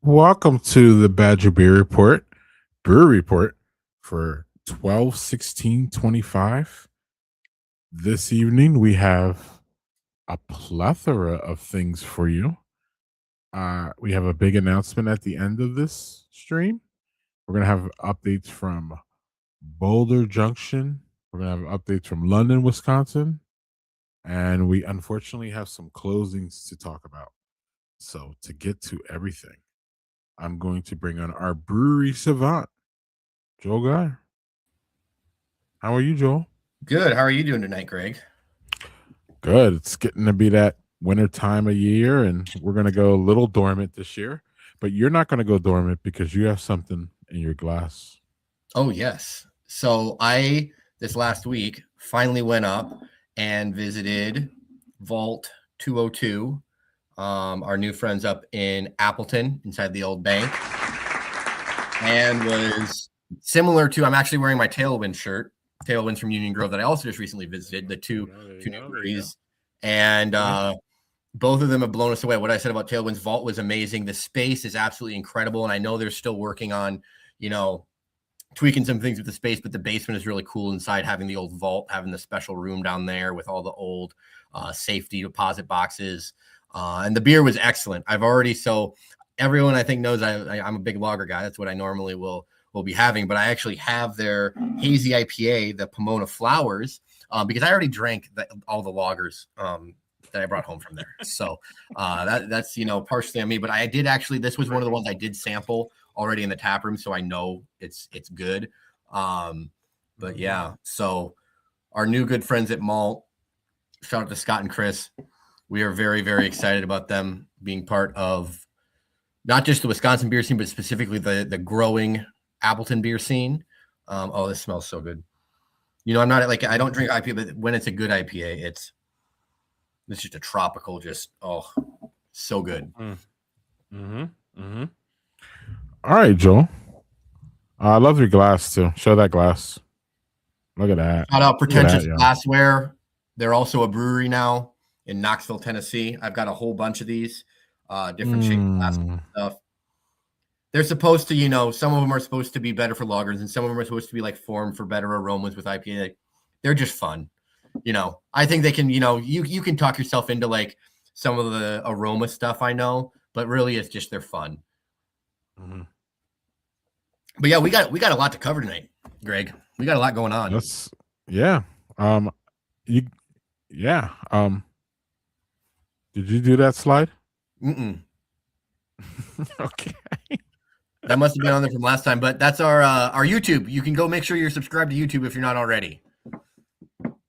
Welcome to the Badger Beer Report, Brewery Report for 12/16/25. This evening, we have a plethora of things for you. We have a big announcement at the end of this stream. We're going to have updates from Boulder Junction. We're going to have updates from London, Wisconsin. And we unfortunately have some closings to talk about. So, to get to everything, I'm going to bring on our brewery savant, Joel Guy. How are you, Joel? Good. How are you doing tonight, Greg? Good. It's getting to be that winter time of year, and we're going to go a little dormant this year. But you're not going to go dormant because you have something in your glass. Oh, yes. So I, this last week, finally went up and visited Vault 202, our new friends up in Appleton inside the old bank, and was similar to, I'm actually wearing my Tailwind shirt, Tailwinds from Union Grove, that I also just recently visited, the two new breweries. And both of them have blown us away. What I said about Tailwinds Vault was amazing. The space is absolutely incredible. And I know they're still working on, tweaking some things with the space, but the basement is really cool inside, having the old vault, having the special room down there with all the old safety deposit boxes. And the beer was excellent. So everyone I think knows I'm a big lager guy. That's what I normally will be having, but I actually have their hazy IPA, the Pomona Flowers, because I already drank all the lagers that I brought home from there. So that's partially on me, but I did actually, this was one of the ones I did sample already in the tap room, so I know it's good. But yeah, so our new good friends at Malt, shout out to Scott and Chris. We are very, very excited about them being part of not just the Wisconsin beer scene, but specifically the growing Appleton beer scene. Oh, this smells so good. I'm not I don't drink IPA, but when it's a good IPA, it's just a tropical, so good. All right, Joel. I love your glass too. Show that glass. Look at that. Shout out Pretentious Glassware. They're also a brewery now in Knoxville, Tennessee. I've got a whole bunch of these different shaped glass stuff. They're supposed to, some of them are supposed to be better for lagers, and some of them are supposed to be formed for better aromas with IPA. They're just fun. I think they can, you can talk yourself into some of the aroma stuff, I know, but really it's just they're fun. Mm-hmm. But yeah, we got a lot to cover tonight, Greg. We got a lot going on. Yeah. Did you do that slide? Mm-mm. Okay. That must have been on there from last time, but that's our YouTube. You can go make sure you're subscribed to YouTube if you're not already.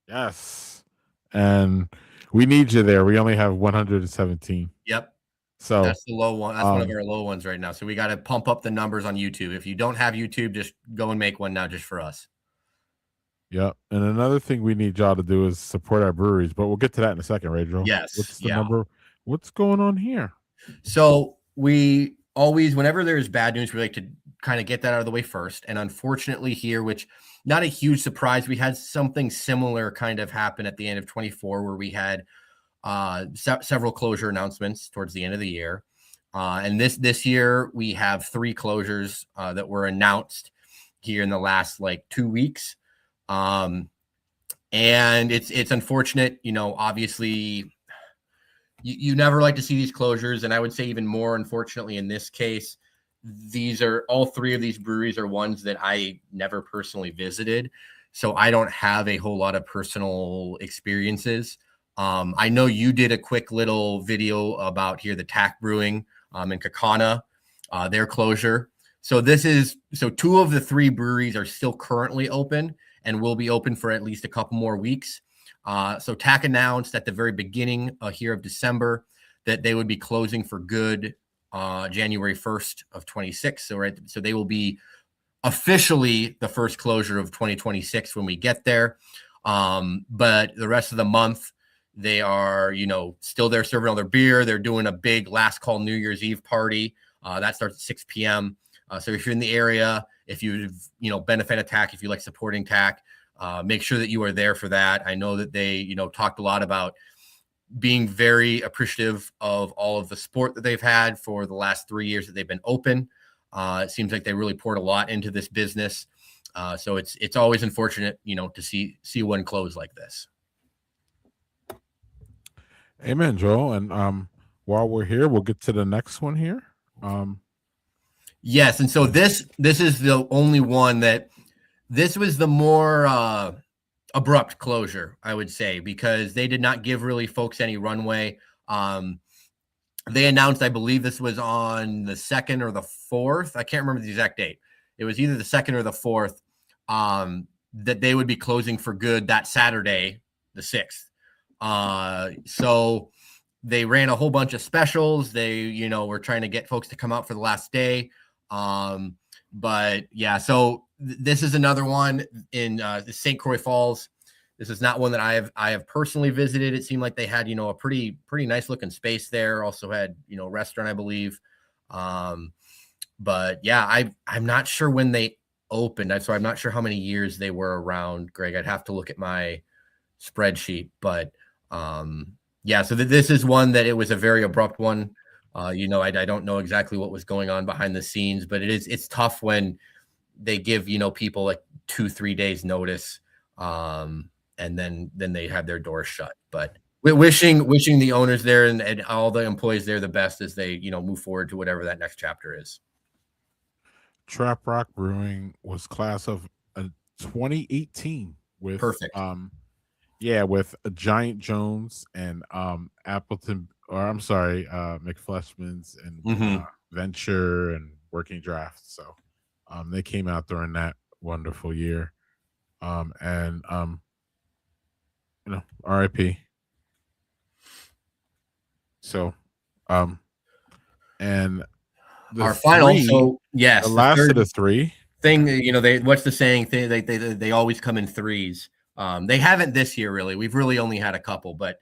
Yes. And we need you there. We only have 117. Yep. So that's the low one. That's one of our low ones right now. So we got to pump up the numbers on YouTube. If you don't have YouTube, just go and make one now just for us. Yep. And another thing we need y'all to do is support our breweries, but we'll get to that in a second, right, Joe? Yes. What's the number? What's going on here? So we always, whenever there's bad news, we like to kind of get that out of the way first. And unfortunately here, which not a huge surprise, we had something similar kind of happen at the end of 24 where we had several closure announcements towards the end of the year. And this year we have 3 closures that were announced here in the last 2 weeks. And it's unfortunate, obviously you never like to see these closures. And I would say even more, unfortunately, in this case, all 3 of these breweries are ones that I never personally visited. So I don't have a whole lot of personal experiences. I know you did a quick little video about here, the Tack Brewing in Kaukauna, their closure. So 2 of the 3 breweries are still currently open and will be open for at least a couple more weeks. So Tack announced at the very beginning here of December that they would be closing for good January 1st of 26. So they will be officially the first closure of 2026 when we get there. But the rest of the month, they are, still there serving all their beer. They're doing a big last call New Year's Eve party. That starts at 6 p.m. So if you're in the area, if you've, been a fan of Tack, if you like supporting Tack, make sure that you are there for that. I know that they, talked a lot about being very appreciative of all of the support that they've had for the last 3 years that they've been open. It seems like they really poured a lot into this business. So it's always unfortunate, to see one close like this. Amen, Joel. And while we're here, we'll get to the next one here. Yes, and so this is the only one that this was the more abrupt closure, I would say, because they did not give really folks any runway. They announced, I believe this was on the 2nd or the 4th. I can't remember the exact date. It was either the 2nd or the 4th that they would be closing for good that Saturday, the 6th. So they ran a whole bunch of specials. They, were trying to get folks to come out for the last day. But yeah, so this is another one in St. Croix Falls. This is not one that I have personally visited. It seemed like they had, a pretty nice looking space there. Also had, a restaurant, I believe. But yeah, I'm not sure when they opened. So I'm not sure how many years they were around, Greg. I'd have to look at my spreadsheet, but yeah, so this is one that it was a very abrupt one. I don't know exactly what was going on behind the scenes, but it's tough when they give, people like 2-3 days notice. And then they have their doors shut. But wishing the owners there and all the employees there the best as they, move forward to whatever that next chapter is. Trap Rock Brewing was class of 2018 with Perfect. with Giant Jones and Appleton, or I'm sorry, McFleshman's and Venture and Working Draft. So they came out during that wonderful year. And RIP. So and our final, so yes, the last of the three thing, what's the saying? They always come in threes. They haven't this year, really. We've really only had a couple, but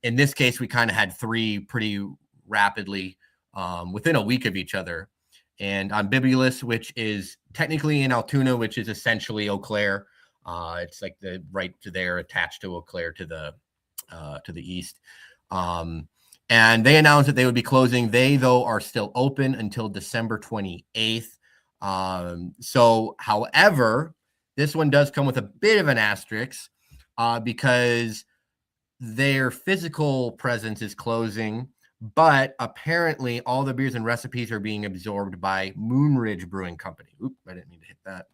in this case, we kind of had 3 pretty rapidly within a week of each other. And on Bibulus, which is technically in Altoona, which is essentially Eau Claire. It's like the right to there, attached to Eau Claire to the east. And they announced that they would be closing. They, though, are still open until December 28th. So, however, this one does come with a bit of an asterisk because their physical presence is closing, but apparently all the beers and recipes are being absorbed by Moonridge Brewing Company. Oop, I didn't mean to hit that.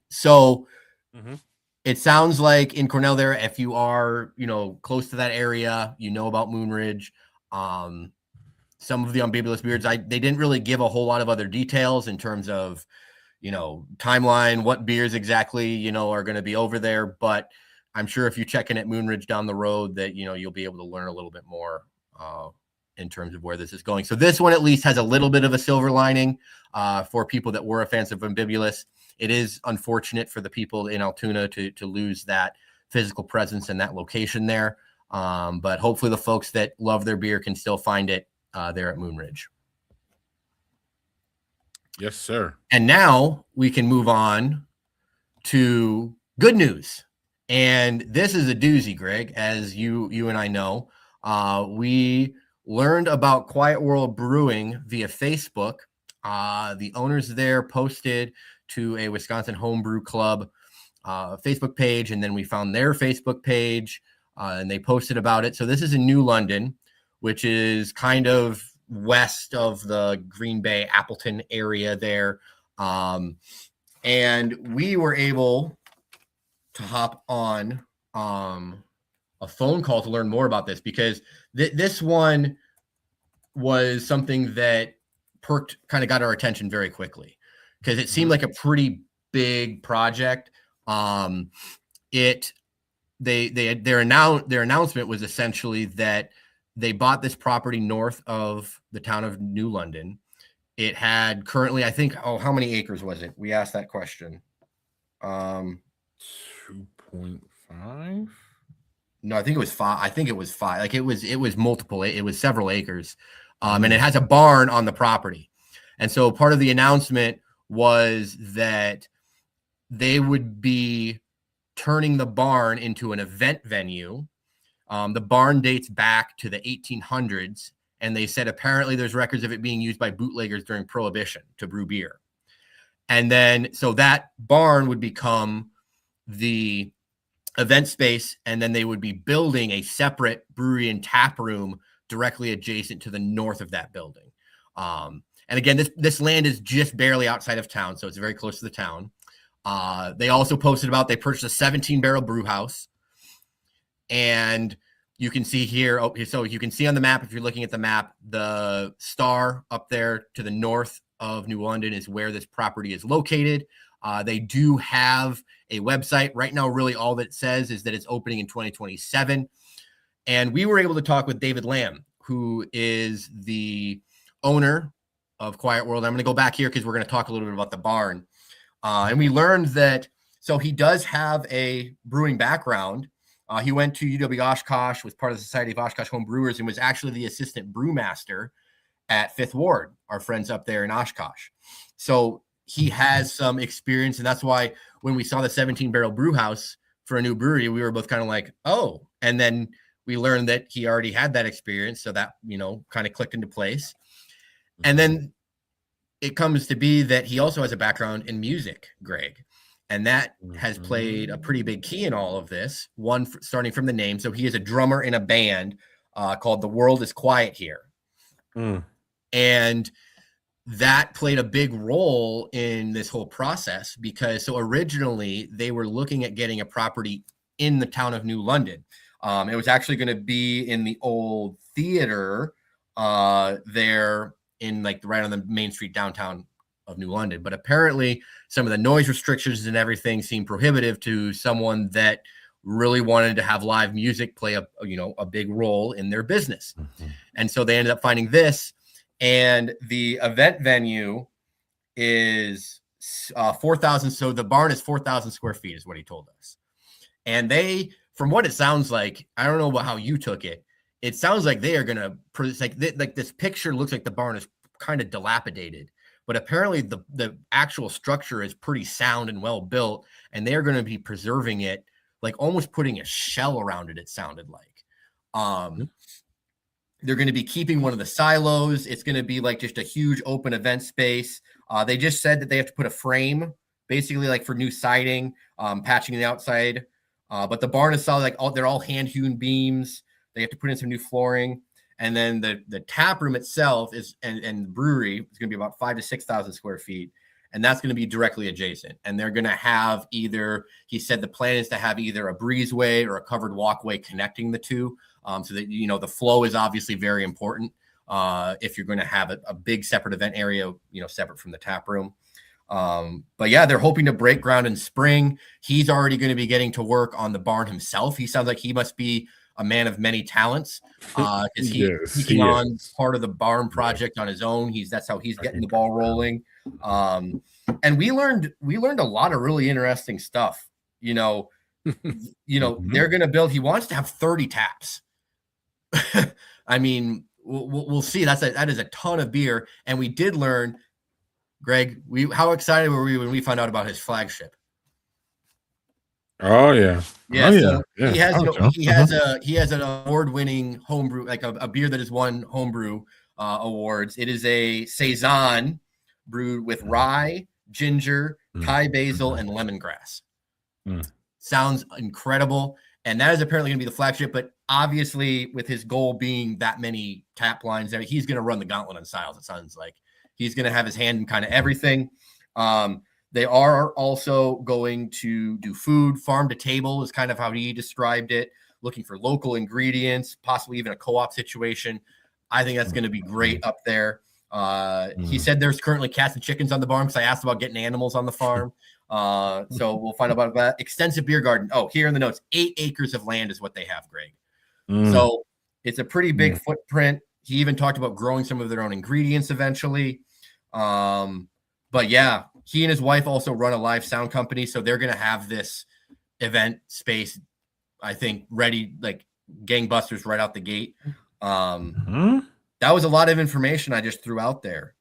So it sounds like in Cornell there, if you are, close to that area, about Moonridge. Some of the Unbibulous beers, they didn't really give a whole lot of other details in terms of, timeline, what beers exactly, are going to be over there. But I'm sure if you check in at Moonridge down the road that, you'll be able to learn a little bit more in terms of where this is going. So this one at least has a little bit of a silver lining for people that were fans of Unbibulous. It is unfortunate for the people in Altoona to lose that physical presence and that location there. But hopefully the folks that love their beer can still find it there at Moonridge. Yes, sir. And now we can move on to good news. And this is a doozy, Greg, as you and I know. We learned about Quiet World Brewing via Facebook. The owners there posted to a Wisconsin Homebrew Club Facebook page, and then we found their Facebook page, and they posted about it. So this is in New London, which is kind of west of the Green Bay, Appleton area there. And we were able to hop on a phone call to learn more about this because this one was something that kind of got our attention very quickly because it seemed like a pretty big project. Their announcement was essentially that they bought this property north of the town of New London. It had currently, I think, how many acres was it? We asked that question. 2.5. No, I think it was 5. I think it was 5. Like it was multiple. It was several acres. And it has a barn on the property. And so part of the announcement was that they would be turning the barn into an event venue The barn dates back to the 1800s, and they said apparently there's records of it being used by bootleggers during Prohibition to brew beer. And then so that barn would become the event space, and then they would be building a separate brewery and tap room directly adjacent to the north of that building. And again, this land is just barely outside of town, so it's very close to the town. They also posted about they purchased a 17-barrel brew house, and you can see here. So you can see on the map, if you're looking at the map, the star up there to the north of New London is where this property is located. They do have a website right now. Really, all that it says is that it's opening in 2027. And we were able to talk with David Lamb, who is the owner of Quiet World. I'm going to go back here because we're going to talk a little bit about the barn. And we learned that, so he does have a brewing background. He went to UW Oshkosh, was part of the Society of Oshkosh Home Brewers, and was actually the assistant brewmaster at Fifth Ward, our friends up there in Oshkosh. So he has some experience, and that's why when we saw the 17-barrel brew house for a new brewery, we were both kind of like, oh. And then we learned that he already had that experience, so that, kind of clicked into place. And then it comes to be that he also has a background in music, Greg, and that has played a pretty big key in all of this. One, starting from the name. So he is a drummer in a band called The World is Quiet Here. And that played a big role in this whole process because so originally they were looking at getting a property in the town of New London. It was actually going to be in the old theater there in right on the main street downtown of New London. But apparently some of the noise restrictions and everything seemed prohibitive to someone that really wanted to have live music play a big role in their business. And so they ended up finding this. And the event venue is 4,000. So the barn is 4,000 square feet is what he told us. And they, from what it sounds like, I don't know how you took it. It sounds like they are going to, like this picture looks like the barn is kind of dilapidated, but apparently the actual structure is pretty sound and well built. And they're going to be preserving it, like almost putting a shell around it. It sounded like, they're going to be keeping one of the silos. It's going to be like just a huge open event space. They just said that they have to put a frame, basically like for new siding, patching the outside. But the barn is solid, they're all hand-hewn beams. They have to put in some new flooring. And then the tap room itself is, and the brewery is going to be about 5,000 to 6,000 square feet. And that's going to be directly adjacent. And they're going to have he said the plan is to have either a breezeway or a covered walkway connecting the two. So that, the flow is obviously very important if you're going to have a big separate event area, separate from the tap room. But yeah, they're hoping to break ground in spring. He's already going to be getting to work on the barn himself. He sounds like he must be a man of many talents because he's taking on part of the barn project on his own. That's how he's getting the ball rolling. And we learned a lot of really interesting stuff. They're going to build. He wants to have 30 taps. I mean, we'll see. That is a ton of beer. And we did learn, Greg, how excited were we when we found out about his flagship? Oh yeah. Yeah. He has an award-winning homebrew, like a beer that has won homebrew awards. It is a saison brewed with rye, ginger, Thai basil, and lemongrass. Sounds incredible. And that is apparently going to be the flagship, but obviously with his goal being that many tap lines, he's going to run the gauntlet on styles. It sounds like he's going to have his hand in kind of everything. They are also going to do food. Farm to table is kind of how he described it, looking for local ingredients, possibly even a co-op situation. I think that's going to be great up there. He said there's currently cats and chickens on the barn because I asked about getting animals on the farm. So we'll find out about that. Extensive beer garden. Oh, here in the notes, 8 acres of land is what they have, Greg. So it's a pretty big footprint. He even talked about growing some of their own ingredients eventually. But yeah, he and his wife also run a live sound company. So they're going to have this event space, I think, ready, like gangbusters right out the gate. That was a lot of information I just threw out there,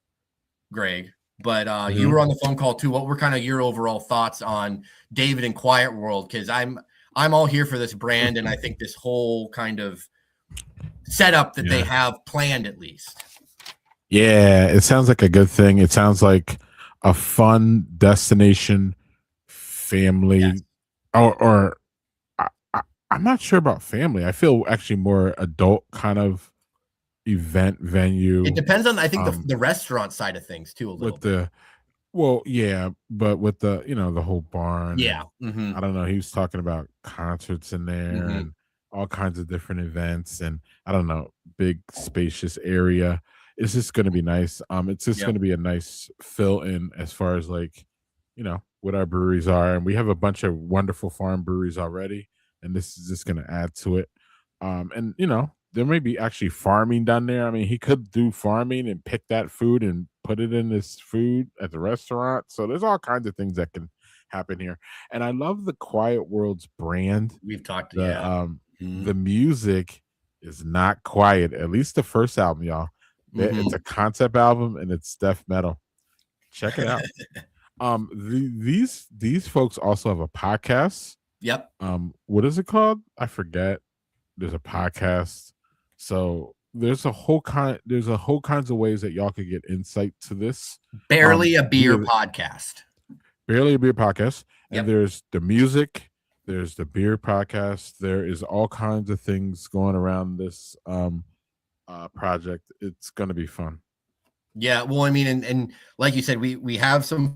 Greg. But you were on the phone call too. What were kind of your overall thoughts on David and Quiet World? Because I'm all here for this brand, and I think this whole kind of setup that they Yeah. have planned, at least. Yeah, it sounds like a good thing. It sounds like a fun destination Yes. family or I, I, I'm not sure about family. I feel actually more adult kind of event It venue. depends on, I think, Um, the restaurant side of things too, a little with bit. the Well, yeah, but with the the whole barn Yeah. and I Mhm. don't know, he was talking about concerts in there Mhm. and all kinds of different events and I don't know, big spacious area. It's just gonna be nice. It's just Yep. gonna be a nice fill in as far as like, what our breweries are. And we have a bunch of wonderful farm breweries already, and this is just gonna add to it. And there may be actually farming down there. I mean, he could do farming and pick that food and put it in this food at the restaurant. So there's all kinds of things that can happen here. And I love the Quiet Worlds brand. We've talked, The yeah. the music is not quiet, at least the first album, y'all. It's a Mhm. concept album and it's death metal. Check it out. These folks also have a podcast. Yep. What is it called? I forget. There's a podcast. So there's a whole kinds of ways that y'all could get insight to this. Barely a beer Via podcast. Barely a Beer podcast. And Yep. there's the music, there's the beer podcast, there is all kinds of things going around this project. It's gonna be fun. Yeah, well, I mean, and like you said, we have some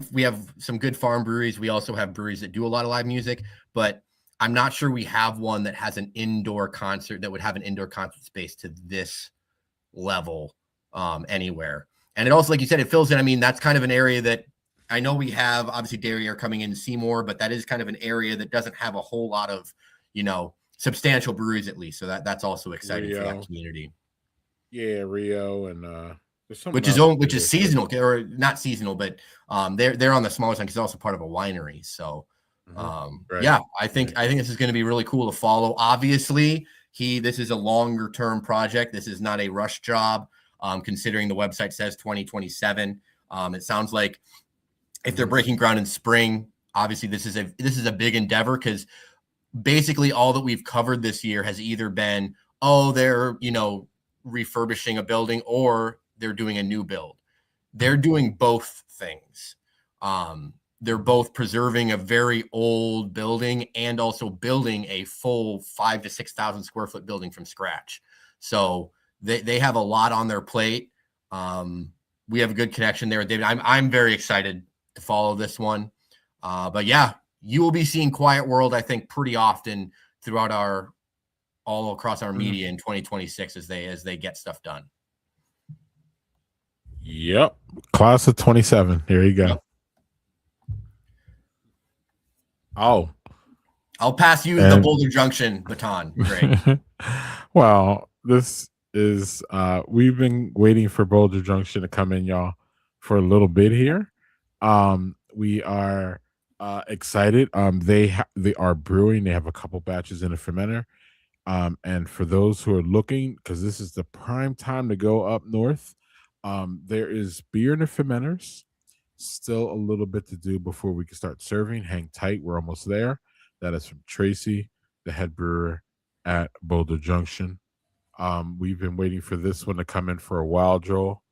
good farm breweries. We also have breweries that do a lot of live music, but I'm not sure we have one that has an indoor concert that would have an indoor concert space to this level anywhere. And it also, like you said, it fills in. I mean, that's kind of an area that I know we have. Obviously, dairy are coming in Seymour, but that is kind of an area that doesn't have a whole lot of substantial breweries, at least. So that's also exciting for that Rio. community. Yeah, Rio and there's something which is else own, too which is that's really seasonal cool. or not seasonal, but they're on the smaller side because it's also part of a winery. So Mhm. Right. yeah, I think Right. I think this is going to be really cool to follow. Obviously, this is a longer term project. This is not a rush job. Considering the website says 2027, it sounds like if they're Mhm. breaking ground in spring, obviously this is a big endeavor because basically all that we've covered this year has either been, oh, they're refurbishing a building or they're doing a new build. They're doing both things. They're both preserving a very old building and also building a full 5 to 6,000 square foot building from scratch. So they have a lot on their plate. We have a good connection there with David. I'm very excited to follow this one. But yeah, you will be seeing Quiet World, I think, pretty often throughout all across our Mhm. media in 2026 as they get stuff done. Yep. Class of 27. Here you go. Yep. Oh, I'll pass you the and Boulder Junction baton, Greg. well, this is we've been waiting for Boulder Junction to come in, y'all, for a little bit here. We are excited. They are brewing. They have a couple batches in the fermenter. And for those who are looking, because this is the prime time to go up north, there is beer in the fermenters. Still a little bit to do before we can start serving. Hang tight, we're almost there. That is from Tracy, the head brewer at Boulder Junction. We've been waiting for this one to come in for a while, Joel.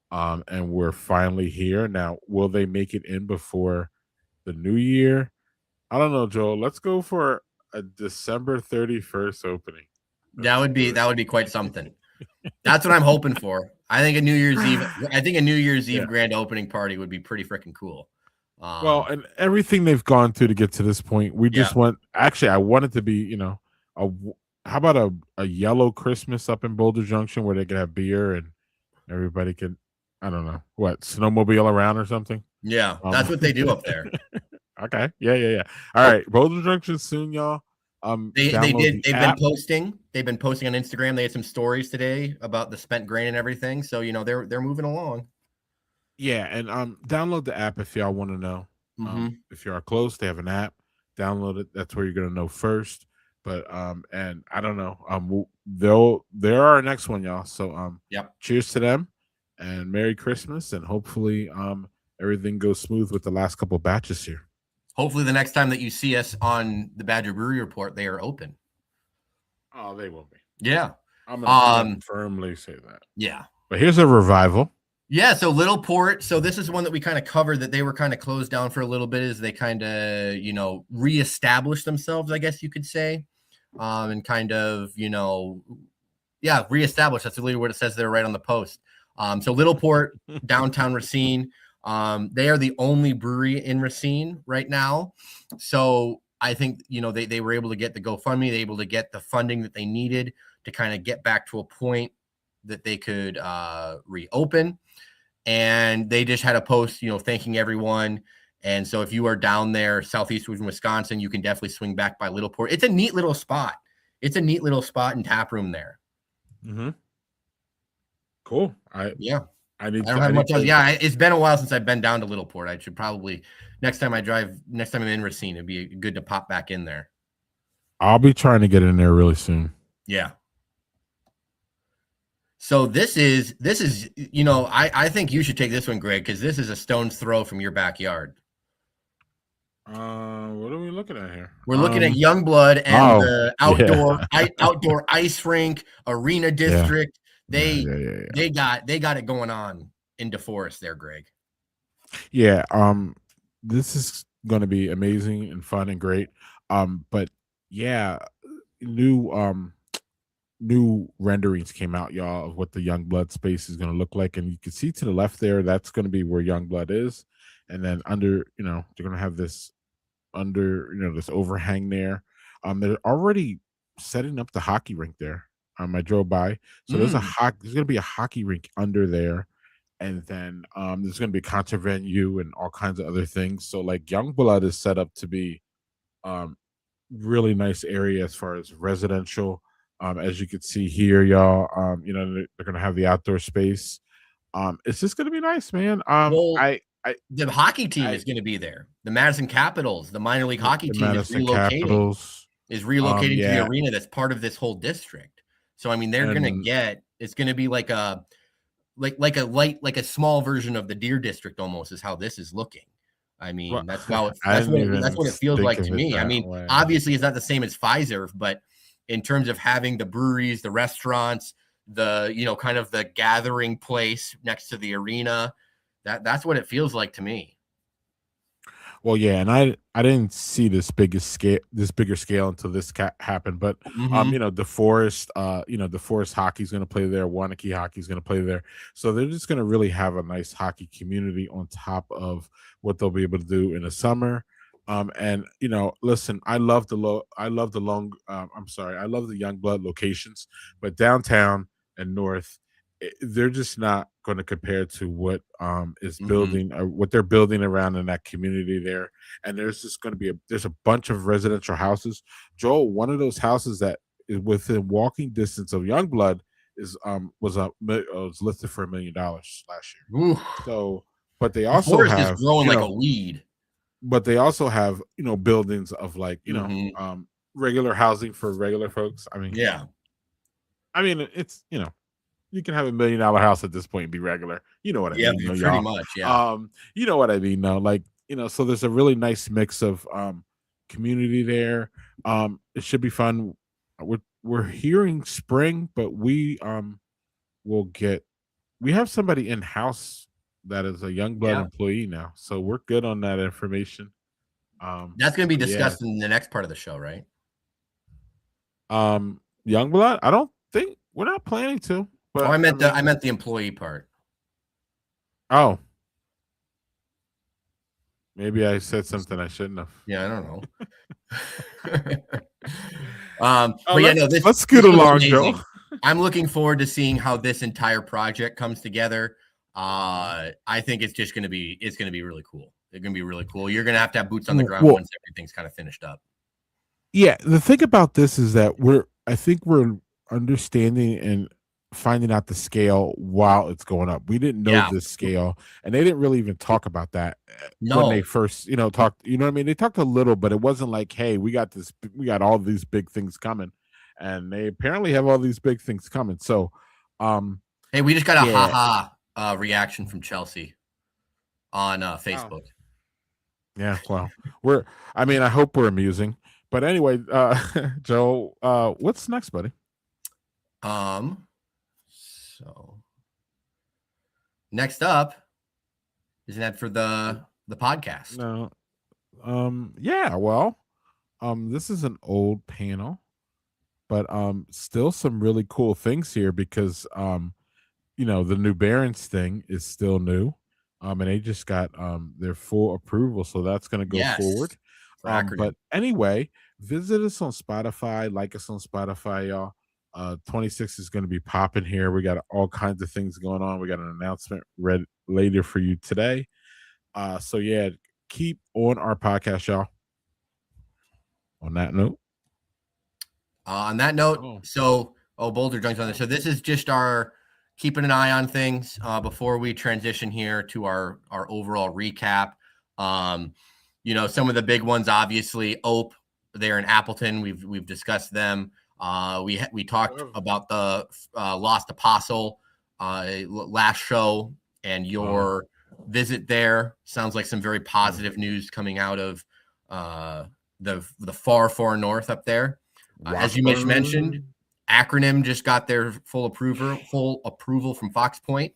And we're finally here. Now, will they make it in before the new year? I don't know, Joel. Let's go for a December 31st opening. That Let's would be do that would be quite something. That's what I'm hoping for. I think a New Year's Eve. it. I think a New Year's Yeah. Eve grand opening party would be pretty freaking cool. Well, and everything they've gone through to get to this point, we Yeah, just want. Actually, I want it to be, how about a yellow Christmas up in Boulder Junction where they can have beer and everybody can, I don't know, what snowmobile around or something. yeah, Um, that's what they do up there. okay, yeah, yeah, yeah. All right, Boulder Junction soon, y'all. They Download did. the They've been app. posting. They've been posting on Instagram. They had some stories today about the spent grain and everything. So they're moving along. Yeah, and download the app if y'all want to know. Mm-hmm. If you are close, they have an app. Download it. That's where you're gonna know first. But and I don't know. They're our next one, y'all. So Yep. cheers to them and Merry Christmas, and hopefully everything goes smooth with the last couple batches here. hopefully the next time that you see us on the Badger Brewery Report, they are open. Oh, they will be. Yeah. I'm gonna firmly say that. Yeah. But here's a revival. Yeah, so Little Port. So this is one that we kind of covered that they were kind of closed down for a little bit as they kind of, reestablished themselves, I guess you could say. And kind of, reestablished. That's literally what it says there right on the post. So Little Port, downtown Racine. They are the only brewery in Racine right now. So I think, they were able to get the GoFundMe, they were able to get the funding that they needed to kind of get back to a point that they could reopen. And they just had a post, thanking everyone. And so if you are down there, southeastern Wisconsin, you can definitely swing back by Little Port. It's a neat little spot. It's a neat little spot and tap room there. Mm-hmm. Cool. I don't have much else. Yeah, it's been a while since I've been down to Little Port. I should probably next time I'm in Racine, it'd be good to pop back in there. I'll be trying to get in there really soon. Yeah. So this is, I think you should take this one, Greg, because this is a stone's throw from your backyard. What are we looking at here? We're looking at Youngblood and the outdoor ice rink arena district. They got it going on in DeForest there, Greg. Yeah. This is going to be amazing and fun and great. But yeah, new renderings came out, y'all, of what the Youngblood space is going to look like, and you can see to the left there, that's going to be where Youngblood is, and then under, they're going to have this this overhang there. They're already setting up the hockey rink there. I drove by, so there's going to be a hockey rink under there, and then there's going to be a concert venue and all kinds of other things. So like Youngblood is set up to be really nice area as far as residential. As you can see here, y'all, they're going to have the outdoor space. It's just going to be nice, man. The hockey team is going to be there. The Madison Capitals, the minor league hockey team, is relocating to the arena that's part of this whole district. So I mean, they're going to get. It's going to be like a small version of the Deer District almost is how this is looking. I mean, that's what it feels like to me. I mean, obviously, it's not the same as Pfizer, but in terms of having the breweries, the restaurants, the kind of the gathering place next to the arena. That's what it feels like to me. Well, yeah, and I didn't see this bigger scale until this happened. But DeForest, DeForest hockey is going to play there. Wanakee hockey is going to play there. So they're just going to really have a nice hockey community on top of what they'll be able to do in the summer. And listen, I love the Youngblood locations, but downtown and north, they're just not going to compare to what is building or what they're building around in that community there. And there's just going to be there's a bunch of residential houses. Joel, one of those houses that is within walking distance of Youngblood was listed for $1 million last year. Oof. So, but they also have growing like a weed. But they also have buildings of regular housing for regular folks. I mean, it's you can have $1 million house at this point and be regular. You know what I mean? Pretty much. Yeah. You know what I mean? No, so there's a really nice mix of community there. It should be fun. We're hearing spring, but we have somebody in house that is a Youngblood employee now, so we're good on that information. That's going to be discussed in the next part of the show, right? Youngblood, I don't think we're not planning to. But I meant the employee part. Oh, maybe I said something I shouldn't have. Yeah, I don't know. Let's scoot along, Joe. I'm looking forward to seeing how this entire project comes together. I think it's going to be really cool. It's going to be really cool. You're going to have boots on the ground once everything's kind of finished up. Yeah, the thing about this is that I think we're understanding and finding out the scale while it's going up. We didn't know this scale, and they didn't really even talk about that when they first, talked. You know what I mean? They talked a little, but it wasn't like, "Hey, we got all these big things coming," and they apparently have all these big things coming. So, hey, we just got a reaction from Chelsea on Facebook. Yeah, well, we're I mean, I hope we're amusing. But anyway, Joe, what's next, buddy? Um, so next up, isn't that for the podcast? No. Yeah, well, this is an old panel, but still some really cool things here because the new Barons thing is still new. And they just got their full approval, so that's going to go Yes, forward. for acronym. But anyway, visit us on Spotify, like us on Spotify, y'all. 26 is going to be popping here. We got all kinds of things going on. We got an announcement read later for you today. So yeah, keep on our podcast, y'all. On that note. On that note, Oh. Boulder joins on this. So this is just our keeping an eye on things before we transition here to our overall recap. Some of the big ones, obviously, Ope. They're in Appleton. We've discussed them. We talked about the Lost Apostle last show, and your visit there sounds like some very positive news coming out of the far north up there. As you mentioned, acronym just got their full approval from Fox Point.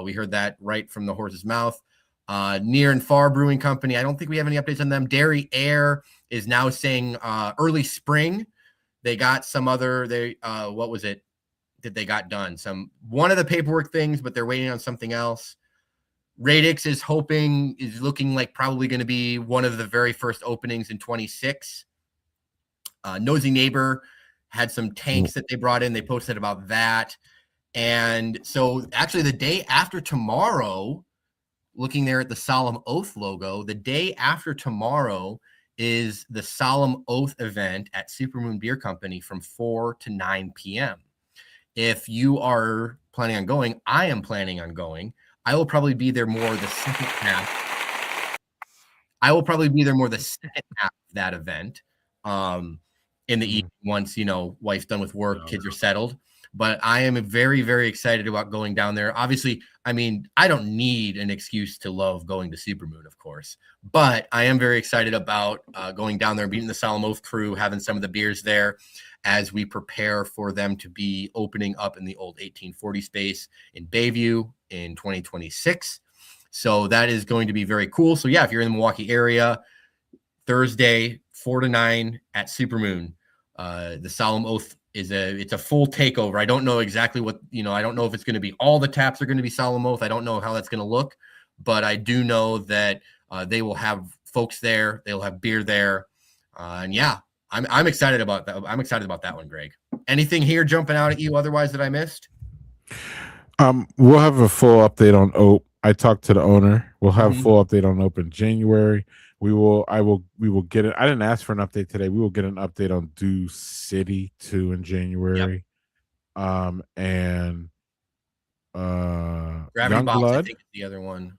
We heard that right from the horse's mouth. Near and Far Brewing Company, I don't think we have any updates on them. Dairy Air is now saying early spring. They got some other what was it that they got done? One of the paperwork things, but they're waiting on something else. Radix is looking like probably going to be one of the very first openings in 26. Nosy Neighbor had some tanks that they brought in. They posted about that. And so actually the day after tomorrow, looking there at the Solemn Oath logo, the day after tomorrow is the Solemn Oath event at Supermoon Beer Company from 4 to 9 p.m. If you are planning on going, I am planning on going. I will probably be there more the second half. Of that event. In the evening, once wife's done with work, kids are settled. But I am very, very excited about going down there. Obviously, I mean, I don't need an excuse to love going to Supermoon, of course, but I am very excited about going down there, meeting the Solemn Oath crew, having some of the beers there as we prepare for them to be opening up in the old 1840 space in Bayview in 2026. So that is going to be very cool. So yeah, if you're in the Milwaukee area, Thursday, 4 to 9 at Supermoon. The Solemn Oath it's a full takeover. I don't know exactly what, I don't know if it's going to be all the taps are going to be Solemn Oath. I don't know how that's going to look, but I do know that they will have folks there. They'll have beer there. And yeah, I'm excited about that. I'm excited about that one, Greg. Anything here jumping out at you otherwise that I missed? We'll have a full update on Ope. I talked to the owner. We'll have a full update on Ope in January. We will get it. I didn't ask for an update today. We will get an update on Dew City 2 in January. Yep. And Gravity Box, I think, is the other one.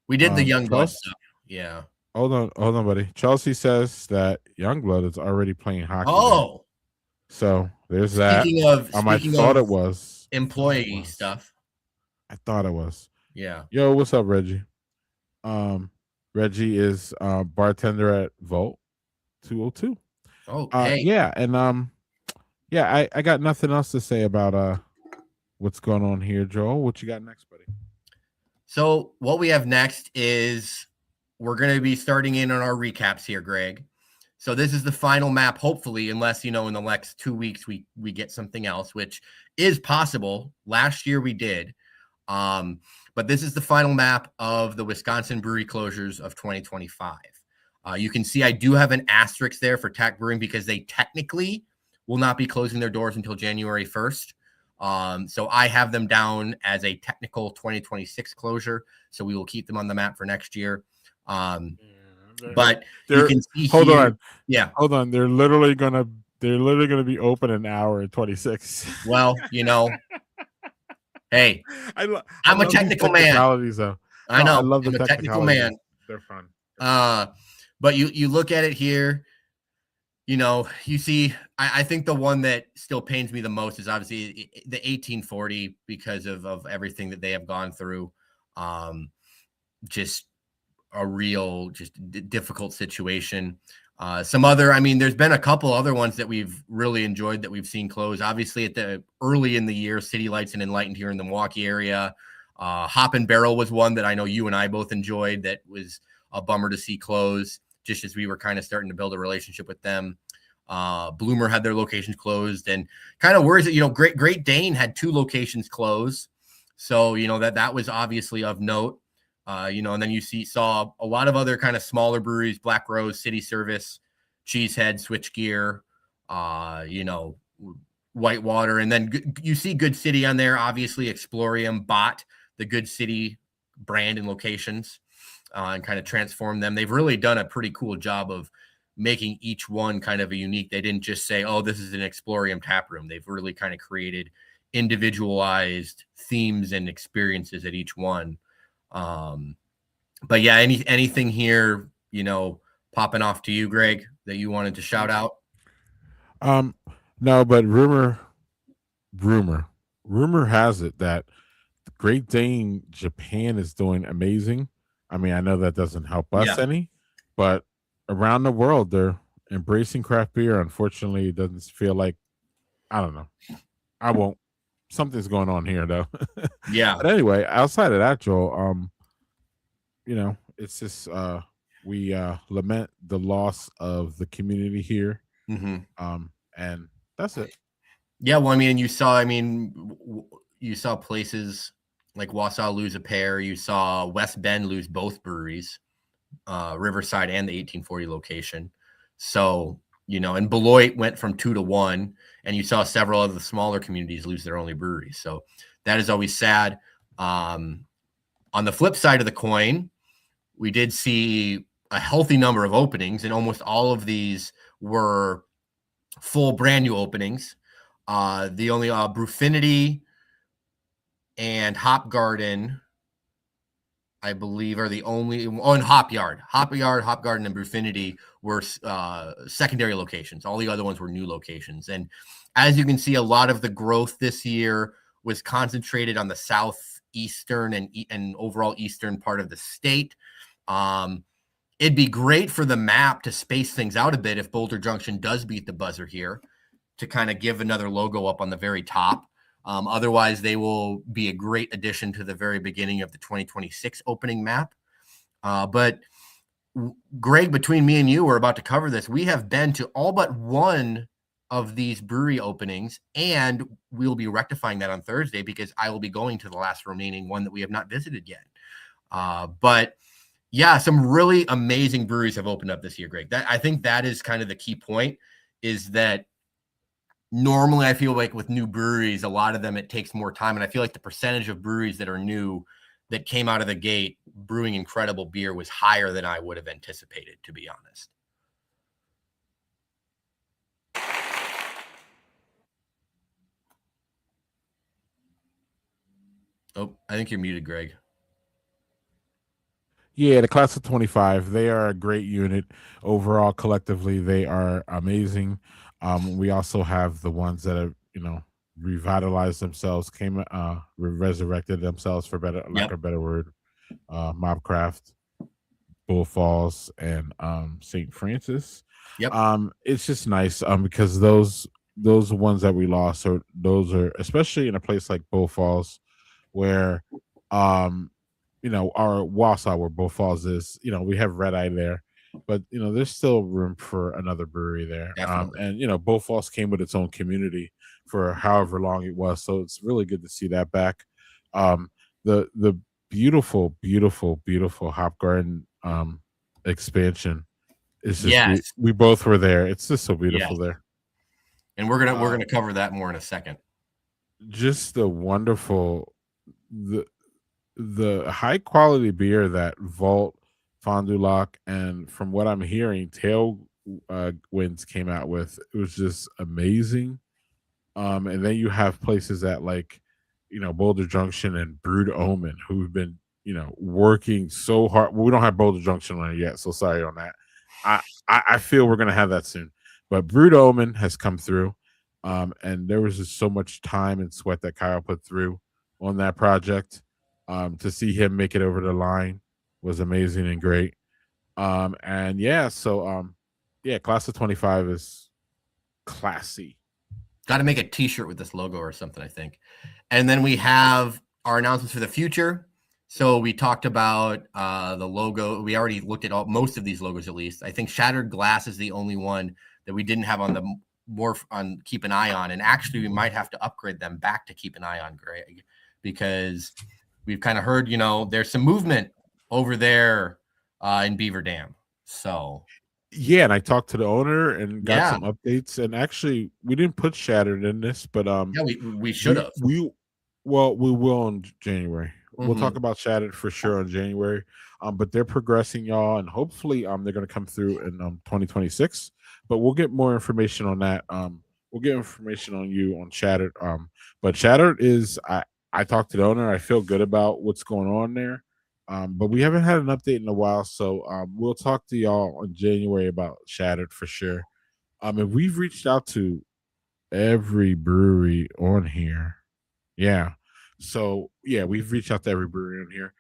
We did the Youngblood stuff. Yeah. Hold on, buddy. Chelsea says that Youngblood is already playing hockey. Oh. There. So there's that. I thought it was employee stuff. I thought it was. Yeah. Yo, what's up, Reggie? Reggie is bartender at Vault 202. Oh, hey. Yeah, and yeah, I got nothing else to say about what's going on here, Joel. What you got next, buddy? So what we have next is we're going to be starting in on our recaps here, Greg. So this is the final map, hopefully, unless, in the next 2 weeks we get something else, which is possible. Last year we did. But this is the final map of the Wisconsin brewery closures of 2025. You can see I do have an asterisk there for Tack Brewing because they technically will not be closing their doors until January 1st. So I have them down as a technical 2026 closure. So we will keep them on the map for next year. But you can see hold here, on. Yeah. Hold on. They're literally gonna be open an hour at 26. Well, hey, I'm a technical man. Though. I know. I love I'm the a technical man. They're fun. But you look at it here, you see, I think the one that still pains me the most is obviously the 1840 because of everything that they have gone through. Just a real just difficult situation. Some other, I mean, there's been a couple other ones that we've really enjoyed that we've seen close. Obviously, at the early in the year, City Lights and Enlightened here in the Milwaukee area. Hop and Barrel was one that I know you and I both enjoyed. That was a bummer to see close, just as we were kind of starting to build a relationship with them. Bloomer had their locations closed, and kind of worries that, you know, Great Dane had 2 locations close. So, you know, that was obviously of note. You know, and then you saw a lot of other kind of smaller breweries, Black Rose, City Service, Cheesehead, Switchgear, you know, Whitewater, and then you see Good City on there. Obviously, Explorium bought the Good City brand and locations and kind of transformed them. They've really done a pretty cool job of making each one kind of a unique. They didn't just say, "Oh, this is an Explorium tap room." They've really kind of created individualized themes and experiences at each one. But yeah, anything here, you know, popping off to you, Greg, that you wanted to shout out? Um, no, but rumor, rumor has it that Great Dane Japan is doing amazing. I mean, I know that doesn't help us Yeah, any, but around the world they're embracing craft beer. Unfortunately, it doesn't feel like, I don't know. I won't. Something's going on here though. yeah, But anyway, outside of that, Joel, you know, it's just we lament the loss of the community here. hmm And that's it. yeah. Well, I mean, you saw, I mean, you saw places like Wausau lose a pair. You saw West Bend lose both breweries, Riverside and the 1840 location. So, you know, and Beloit went from 2 to 1, and you saw several of the smaller communities lose their only breweries. So that is always sad. On the flip side of the coin, we did see a healthy number of openings, and almost all of these were full brand new openings. The only Brewfinity and Hop Garden, I believe, are the only. Oh, and Hop Yard, Hop Garden, and Brewfinity were secondary locations. All the other ones were new locations. And as you can see, a lot of the growth this year was concentrated on the southeastern and overall eastern part of the state. Um, It'd be great for the map to space things out a bit if Boulder Junction does beat the buzzer here, to kind of give another logo up on the very top. Otherwise, they will be a great addition to the very beginning of the 2026 opening map. But Greg, between me and you, we're about to cover this. We have been to all but one of these brewery openings, and we'll be rectifying that on Thursday because I will be going to the last remaining one that we have not visited yet. But yeah, some really amazing breweries have opened up this year, Greg. I think that is kind of the key point, is that normally I feel like with new breweries, a lot of them, it takes more time. And I feel like the percentage of breweries that are new that came out of the gate brewing incredible beer was higher than I would have anticipated, to be honest. Oh, I think you're muted, Greg. Yeah, the class of 25, they are a great unit. Overall, collectively, they are amazing. We also have the ones that have, you know, revitalized themselves, resurrected themselves, for better lack Yep. of a better word. Mobcraft, Bull Falls, and St. Francis. Yep. It's just nice because those ones that we lost, are those are, especially in a place like Bull Falls, where um you know, our Wausau, where Bull Falls is, you know, we have Red Eye there, but you know, there's still room for another brewery there. Definitely. And you know, Bull Falls came with its own community for however long it was, so it's really good to see that back. Um, the beautiful, beautiful, beautiful Hop Garden expansion is just, Yes. we both were there. It's just so beautiful Yes. there. And we're Uh, gonna cover that more in a second. just the wonderful, the high quality beer that Vault, Fond du Lac, and from what I'm hearing, Tail Winds came out with. It was just amazing. And then you have places that, like, you know, Boulder Junction and Brood Omen, who've been, you know, working so hard. Well, we don't have Boulder Junction on it yet, so sorry on that. I feel we're gonna have that soon. But Brood Omen has come through. And there was just so much time and sweat that Kyle put through on that project. To see him make it over the line. was amazing and great. And yeah, so yeah, class of 25 is classy. Got to make a T-shirt with this logo or something, I think. And then we have our announcements for the future. So we talked about the logo. We already looked at most of these logos, at least. I think Shattered Glass is the only one that we didn't have on the more on Keep an Eye on. And actually, we might have to upgrade them back to Keep an Eye on, Greg, because we've kind of heard, there's some movement over there in Beaver Dam. So Yeah, and I talked to the owner and got yeah, some updates. And actually, we didn't put Shattered in this, but yeah, we should we have. we well, we will in January. We'll Mm-hmm. talk about Shattered for sure in January. But they're progressing, y'all, and hopefully they're gonna come through in 2026. But we'll get more information on that. We'll get information on you on Shattered. But Shattered is I talked to the owner. I feel good about what's going on there. But we haven't had an update in a while, so we'll talk to y'all in January about Shattered for sure. And we've reached out to every brewery on here. Yeah. So yeah, we've reached out to every brewery on here.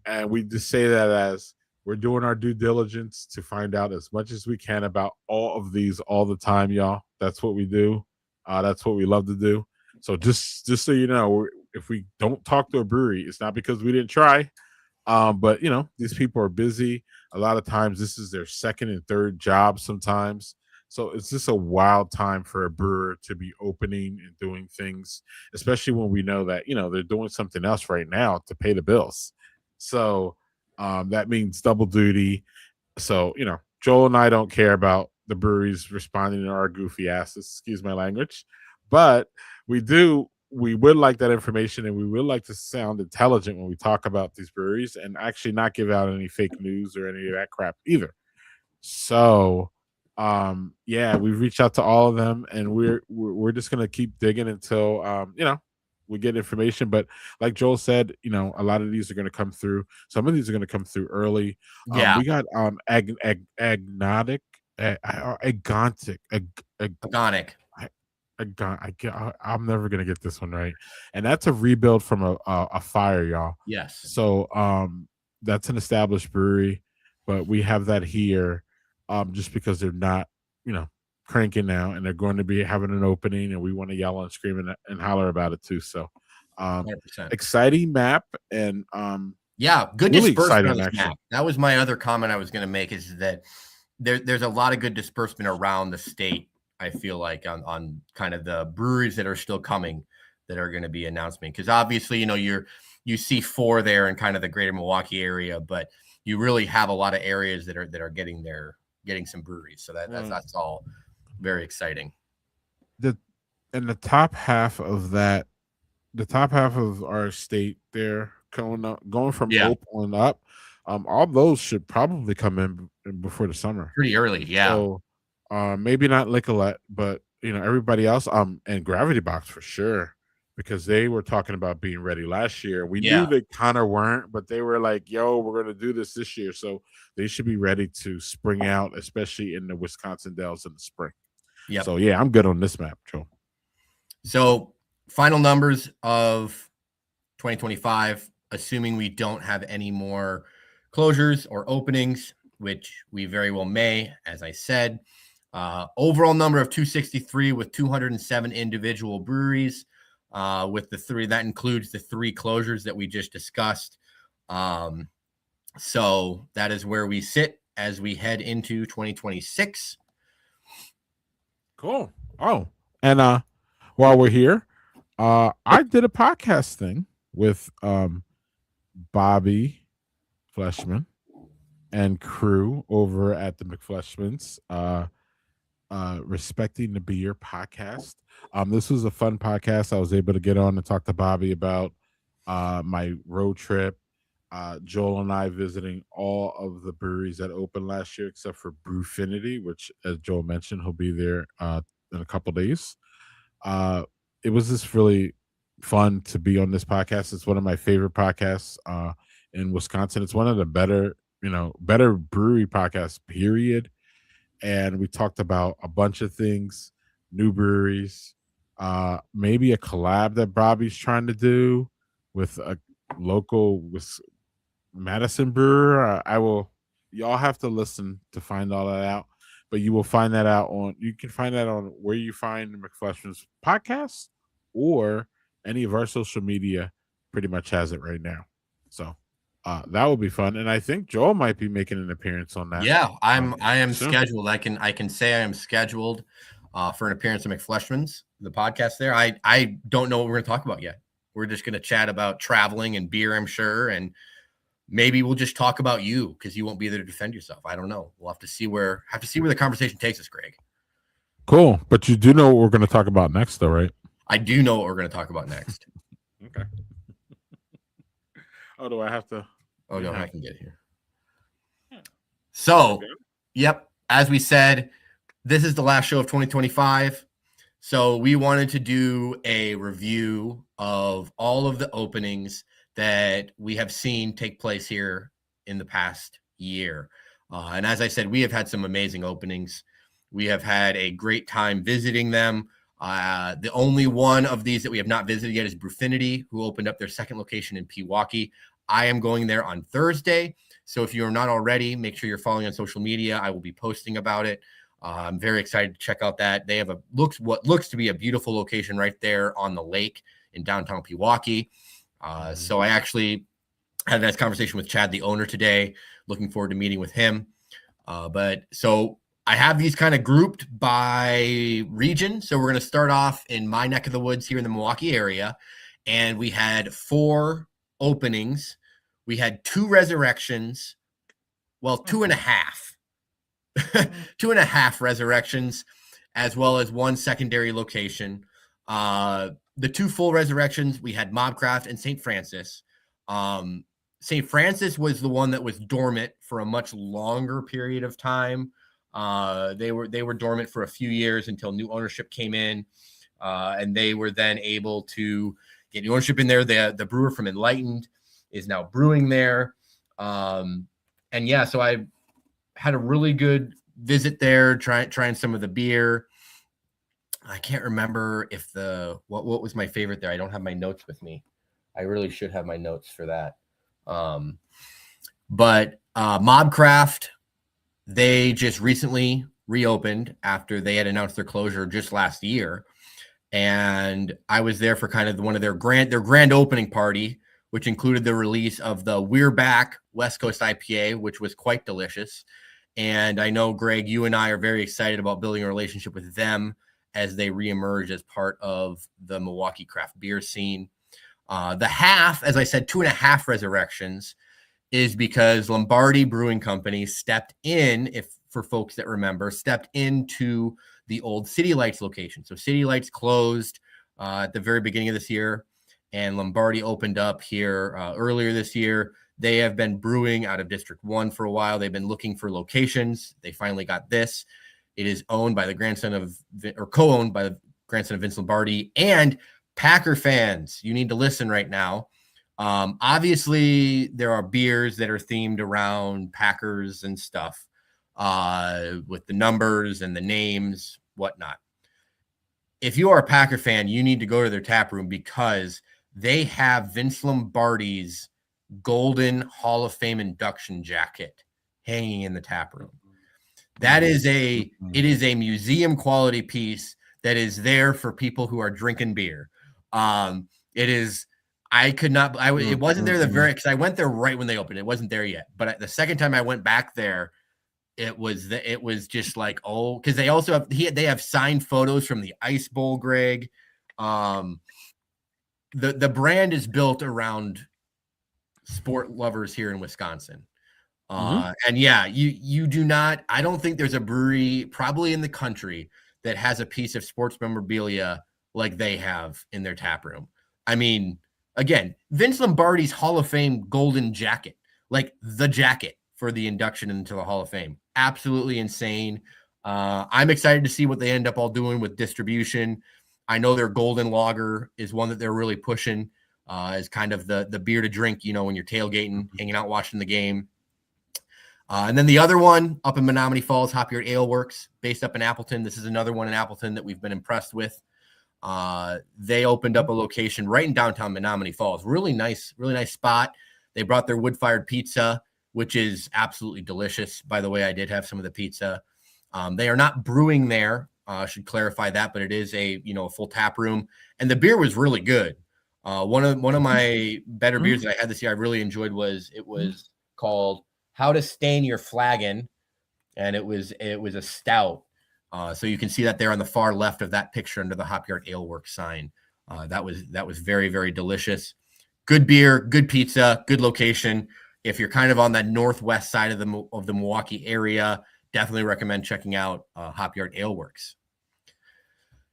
And we just say that as we're doing our due diligence to find out as much as we can about all of these all the time, y'all. That's what we do. That's what we love to do. So just so you know, if we don't talk to a brewery, it's not because we didn't try. But these people are busy. A lot of times this is their second and third job sometimes. So it's just a wild time for a brewer to be opening and doing things, especially when we know that, they're doing something else right now to pay the bills. So that means double duty. So, Joel and I don't care about the breweries responding to our goofy asses, excuse my language, but we would like that information, and we would like to sound intelligent when we talk about these breweries and actually not give out any fake news or any of that crap either. So, yeah, we've reached out to all of them, and we're just gonna keep digging until we get information. But like Joel said, a lot of these are gonna come through. Some of these are gonna come through early. Yeah, We got agnostic, agontic, organic. I'm never gonna get this one right, and that's a rebuild from a fire, y'all. Yes. So that's an established brewery, but we have that here, just because they're not, you know, cranking now, and they're going to be having an opening, and we want to yell and scream and holler about it too. So, um, 100%. exciting map, and Yeah, good really disbursement on exciting this actually. map. That was my other comment I was going to make is that there's a lot of good disbursement around the state. I feel like on kind of the breweries that are still coming that are going to be announcement, because obviously you see four there in kind of the greater Milwaukee area, but you really have a lot of areas that are getting some breweries. So that's all very exciting. The and the top half of that the top half of our state there going from Yeah, Oak on up, all those should probably come in before the summer. pretty early. Yeah. So maybe not Nicolette, but everybody else, and Gravity Box for sure, because they were talking about being ready last year. We knew Yeah. they kind of weren't, but they were like, yo, we're gonna do this year. So they should be ready to spring out, especially in the Wisconsin Dells in the spring. Yep. So yeah, I'm good on this map, Joe. So final numbers of 2025, assuming we don't have any more closures or openings, which we very well may, as I said. Overall number of 263 with 207 individual breweries, with the three, that includes the three closures that we just discussed. So that is where we sit as we head into 2026. Cool. Oh, and while we're here, I did a podcast thing with Bobby Fleshman and crew over at the McFleshmans, Respecting the Beer podcast. This was a fun podcast. I was able to get on and talk to Bobby about my road trip. Joel and I visiting all of the breweries that opened last year, except for Brewfinity, which, as Joel mentioned, he'll be there in a couple days. Uh, it was just really fun to be on this podcast. It's one of my favorite podcasts in Wisconsin. It's one of the better brewery podcasts, period. And we talked about a bunch of things, new breweries, maybe a collab that Bobby's trying to do with a local Madison Brewer. I will. Y'all have to listen to find all that out, but you will find that out on. You can find that on where you find McFleshman's podcast or any of our social media. Pretty much has it right now. So that will be fun, and I think Joel might be making an appearance on that. Yeah, I am Soon. scheduled. I can say I am scheduled for an appearance at McFleshman's, the podcast there. I don't know what we're going to talk about yet. We're just going to chat about traveling and beer, I'm sure, and maybe we'll just talk about you because you won't be there to defend yourself. I don't know. We'll have to see where the conversation takes us, Greg. Cool, but you do know what we're going to talk about next, though, right? I do know what we're going to talk about next. Okay. Oh, do I have to? Oh, no, I can get here. So, yep, as we said, this is the last show of 2025. So we wanted to do a review of all of the openings that we have seen take place here in the past year. And as I said, we have had some amazing openings. We have had a great time visiting them. The only one of these that we have not visited yet is Brewfinity, who opened up their second location in Pewaukee. I am going there on Thursday. So if you are not already, make sure you're following on social media. I will be posting about it. I'm very excited to check out that. They have what looks to be a beautiful location right there on the lake in downtown Pewaukee. So I actually had a nice conversation with Chad, the owner, today. Looking forward to meeting with him. But so I have these kind of grouped by region. So we're going to start off in my neck of the woods here in the Milwaukee area. And we had 4 openings. We had 2 resurrections. Well, 2.5. 2.5 resurrections, as well as 1 secondary location. The 2 full resurrections, we had Mobcraft and St. Francis. St. Francis was the one that was dormant for a much longer period of time. They were dormant for a few years until new ownership came in, and they were then able to get new ownership in there. The brewer from Enlightened is now brewing there. And yeah, so I had a really good visit there, trying some of the beer. I can't remember if what was my favorite there. I don't have my notes with me. I really should have my notes for that. But Mobcraft, they just recently reopened after they had announced their closure just last year. And I was there for kind of one of their grand opening party, which included the release of the We're Back West Coast IPA, which was quite delicious. And I know, Greg, you and I are very excited about building a relationship with them as they reemerge as part of the Milwaukee craft beer scene. The half, as I said, 2.5 resurrections, is because Lombardi Brewing Company stepped in, for folks that remember, stepped into the old City Lights location. So City Lights closed at the very beginning of this year, and Lombardi opened up here earlier this year. They have been brewing out of District 1 for a while. They've been looking for locations. They finally got this. It is owned by the grandson of, or co-owned by the grandson of Vince Lombardi. And Packer fans, you need to listen right now. Obviously, there are beers that are themed around Packers and stuff, with the numbers and the names, whatnot. If you are a Packer fan, you need to go to their tap room because they have Vince Lombardi's Golden Hall of Fame induction jacket hanging in the tap room. That is it is a museum quality piece that is there for people who are drinking beer. It is, it wasn't there because I went there right when they opened. It wasn't there yet. But the second time I went back there, it was just like, oh, because they also they have signed photos from the Ice Bowl, Greg. The brand is built around sport lovers here in Wisconsin. And yeah, you do not, I don't think there's a brewery probably in the country that has a piece of sports memorabilia like they have in their tap room. I mean, again, Vince Lombardi's Hall of Fame golden jacket, like the jacket for the induction into the Hall of Fame. Absolutely insane. I'm excited to see what they end up all doing with distribution. I know their golden lager is one that they're really pushing as kind of the beer to drink, when you're tailgating, hanging out, watching the game. And then the other one up in Menominee Falls, Hop Yard Ale Works, based up in Appleton. This is another one in Appleton that we've been impressed with. They opened up a location right in downtown Menominee Falls. Really nice spot. They brought their wood fired pizza, which is absolutely delicious. By the way, I did have some of the pizza. They are not brewing there. Should clarify that, but it is a full tap room, and the beer was really good. One of my better beers that I had this year I really enjoyed was called How to Stain Your Flagon, and it was a stout. So you can see that there on the far left of that picture under the Hop Yard Ale Works sign. That was very, very delicious. Good beer, good pizza, good location. If you're kind of on that northwest side of the Milwaukee area, definitely recommend checking out Hop Yard Ale Works.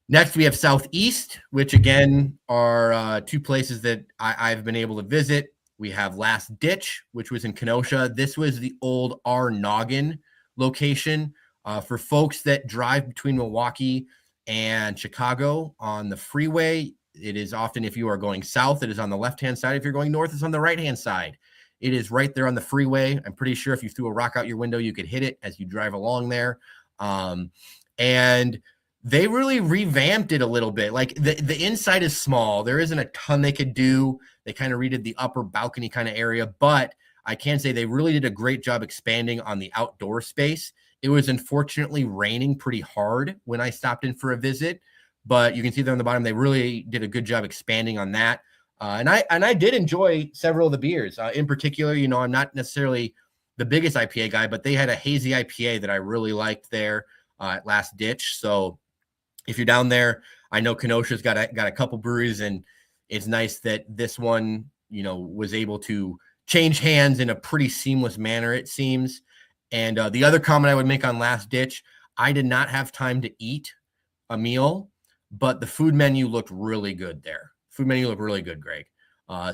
Next, we have Southeast, which again are two places that I've been able to visit. We have Last Ditch, which was in Kenosha. This was the old R Noggin location. For folks that drive between Milwaukee and Chicago on the freeway, it is often, if you are going south, it is on the left-hand side. If you're going north, it's on the right-hand side. It is right there on the freeway. I'm pretty sure if you threw a rock out your window, you could hit it as you drive along there. And they really revamped it a little bit. Like the inside is small. There isn't a ton they could do. They kind of redid the upper balcony kind of area, but I can say they really did a great job expanding on the outdoor space. It was unfortunately raining pretty hard when I stopped in for a visit, but you can see there on the bottom, they really did a good job expanding on that. And I did enjoy several of the beers. In particular, I'm not necessarily the biggest IPA guy, but they had a hazy IPA that I really liked there at Last Ditch. So if you're down there, I know Kenosha's got a couple breweries, and it's nice that this one, was able to change hands in a pretty seamless manner, it seems. And the other comment I would make on Last Ditch, I did not have time to eat a meal, but the food menu looked really good there. Food menu looked really good, Greg.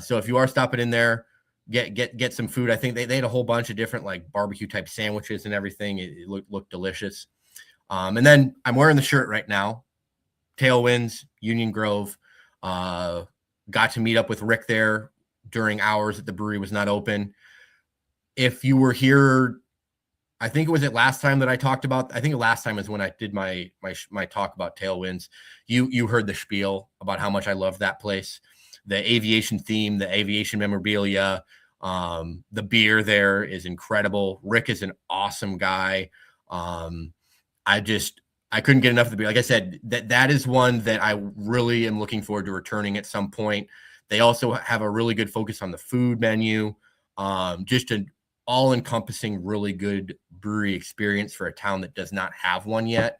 So if you are stopping in there, get some food. I think they had a whole bunch of different like barbecue type sandwiches and everything. It looked delicious. And then I'm wearing the shirt right now. Tailwinds, Union Grove. Got to meet up with Rick there during hours that the brewery was not open. If you were here, I think it was it last time that I talked about. I think last time was when I did my talk about Tailwinds. You heard the spiel about how much I love that place, the aviation theme, the aviation memorabilia. The beer there is incredible. Rick is an awesome guy. I couldn't get enough of the beer. Like I said, that is one that I really am looking forward to returning at some point. They also have a really good focus on the food menu. Just an all-encompassing, really good brewery experience for a town that does not have one yet.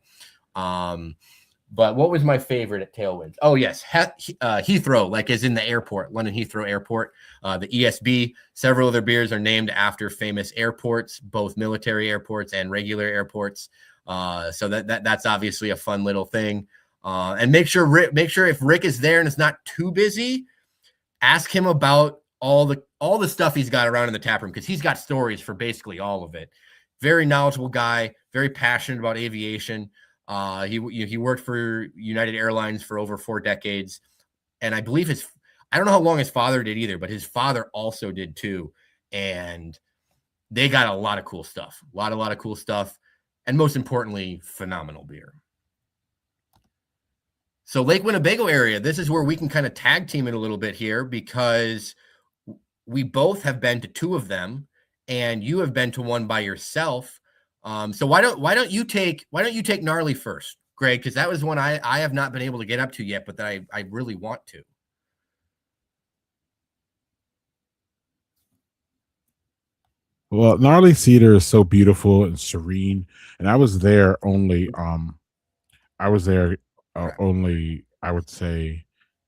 But what was my favorite at Tailwinds? Oh, yes, Heathrow, like as in the airport, London Heathrow Airport. The ESB, several of their beers are named after famous airports, both military airports and regular airports. So that's obviously a fun little thing. And make sure if Rick is there and it's not too busy, ask him about all the stuff he's got around in the tap room, because he's got stories for basically all of it. Very knowledgeable guy, very passionate about aviation. He worked for United Airlines for over 4 decades, and I believe I don't know how long his father did either, but his father also did too. And they got a lot of cool stuff, a lot of cool stuff, and most importantly, phenomenal beer. So Lake Winnebago area, this is where we can kind of tag team it a little bit here, because we both have been to 2 of them, and you have been to one by yourself. So why don't you take Gnarly first, Greg? Because that was one I have not been able to get up to yet, but that I really want to. Well, Gnarly Cedar is so beautiful and serene, and I was there only. I was there only. I would say,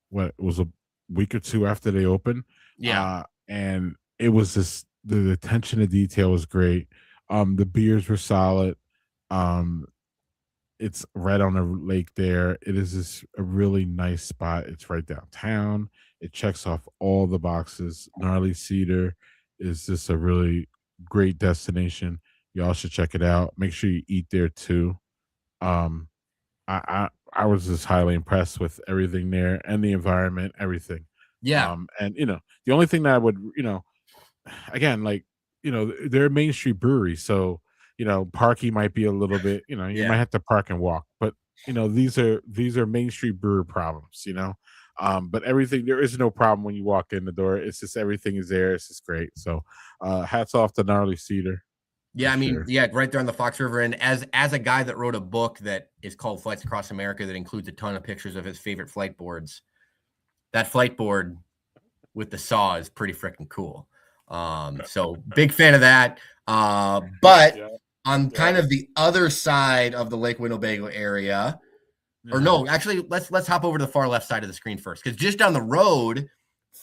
what it was a week or 2 after they opened. Yeah. And it was just the attention to detail was great. The beers were solid. Um, it's right on the lake there. It is just a really nice spot. It's right downtown. It checks off all the boxes. Gnarly Cedar is just a really great destination. Y'all should check it out. Make sure you eat there too. Um, I was just highly impressed with everything there and the environment, everything. Yeah. And the only thing that I would, again, like, they're a Main Street brewery, so parking might be a little bit, you might Yeah. have to park and walk, but these are Main Street brewer problems. But everything, there is no problem when you walk in the door. It's just everything is there. It's just great. So hats off to Gnarly Cedar for Yeah, I mean, sure. yeah, right there on the Fox River. And as a guy that wrote a book that is called Flights Across America that includes a ton of pictures of his favorite flight boards, that flight board with the saw is pretty freaking cool. So big fan of that. But Yeah, on yeah, kind of the other side of the Lake Winnebago area, or yeah. no, actually, let's hop over to the far left side of the screen first, because just down the road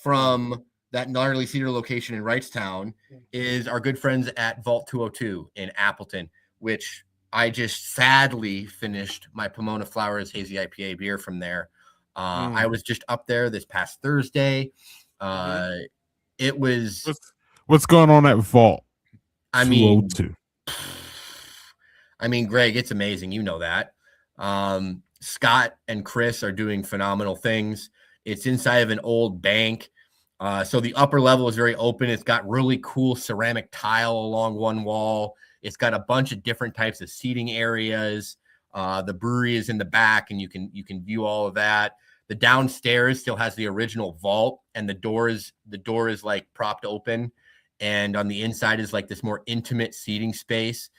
from that Gnarly Cedar location in Wrightstown is our good friends at Vault 202 in Appleton, which I just sadly finished my Pomona Flowers Hazy IPA beer from there. I was just up there this past Thursday. Mm-hmm. Uh, it was, What's going on at Vault I mean, 202? Greg, it's amazing. You know that. Scott and Chris are doing phenomenal things. It's inside of an old bank. So the upper level is very open. It's got really cool ceramic tile along one wall. It's got a bunch of different types of seating areas. The brewery is in the back, and you can view all of that. The downstairs still has the original vault, and the door is like propped open, and on the inside is like this more intimate seating space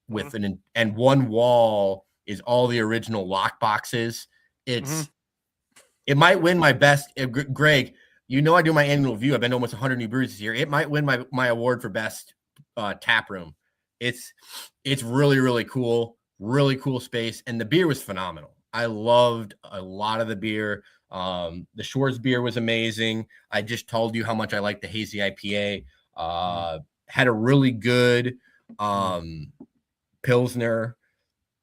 with and one wall is all the original lock boxes. Mm-hmm. It might win my best. Greg, I do my annual review. I've been to almost 100 new breweries this year. It might win my award for best tap room. It's really really cool, really cool space, and the beer was phenomenal. I loved a lot of the beer. The Shores beer was amazing. I just told you how much I like the hazy IPA. Had a really good Pilsner.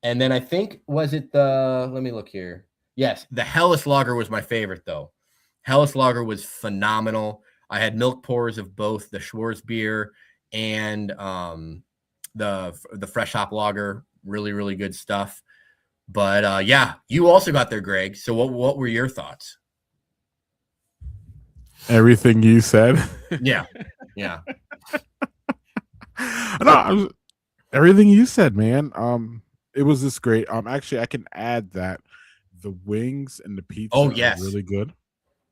And then I think, was it let me look here. Yes, the Helles Lager was my favorite, though. Helles Lager was phenomenal. I had milk pours of both the Schwarz beer and the fresh hop lager. Really, really good stuff. But yeah, you also got there, Greg. So what were your thoughts? Everything you said. Yeah, yeah. No, everything you said, man. It was just great. Actually, I can add that the wings and the pizza Oh are yes. really good.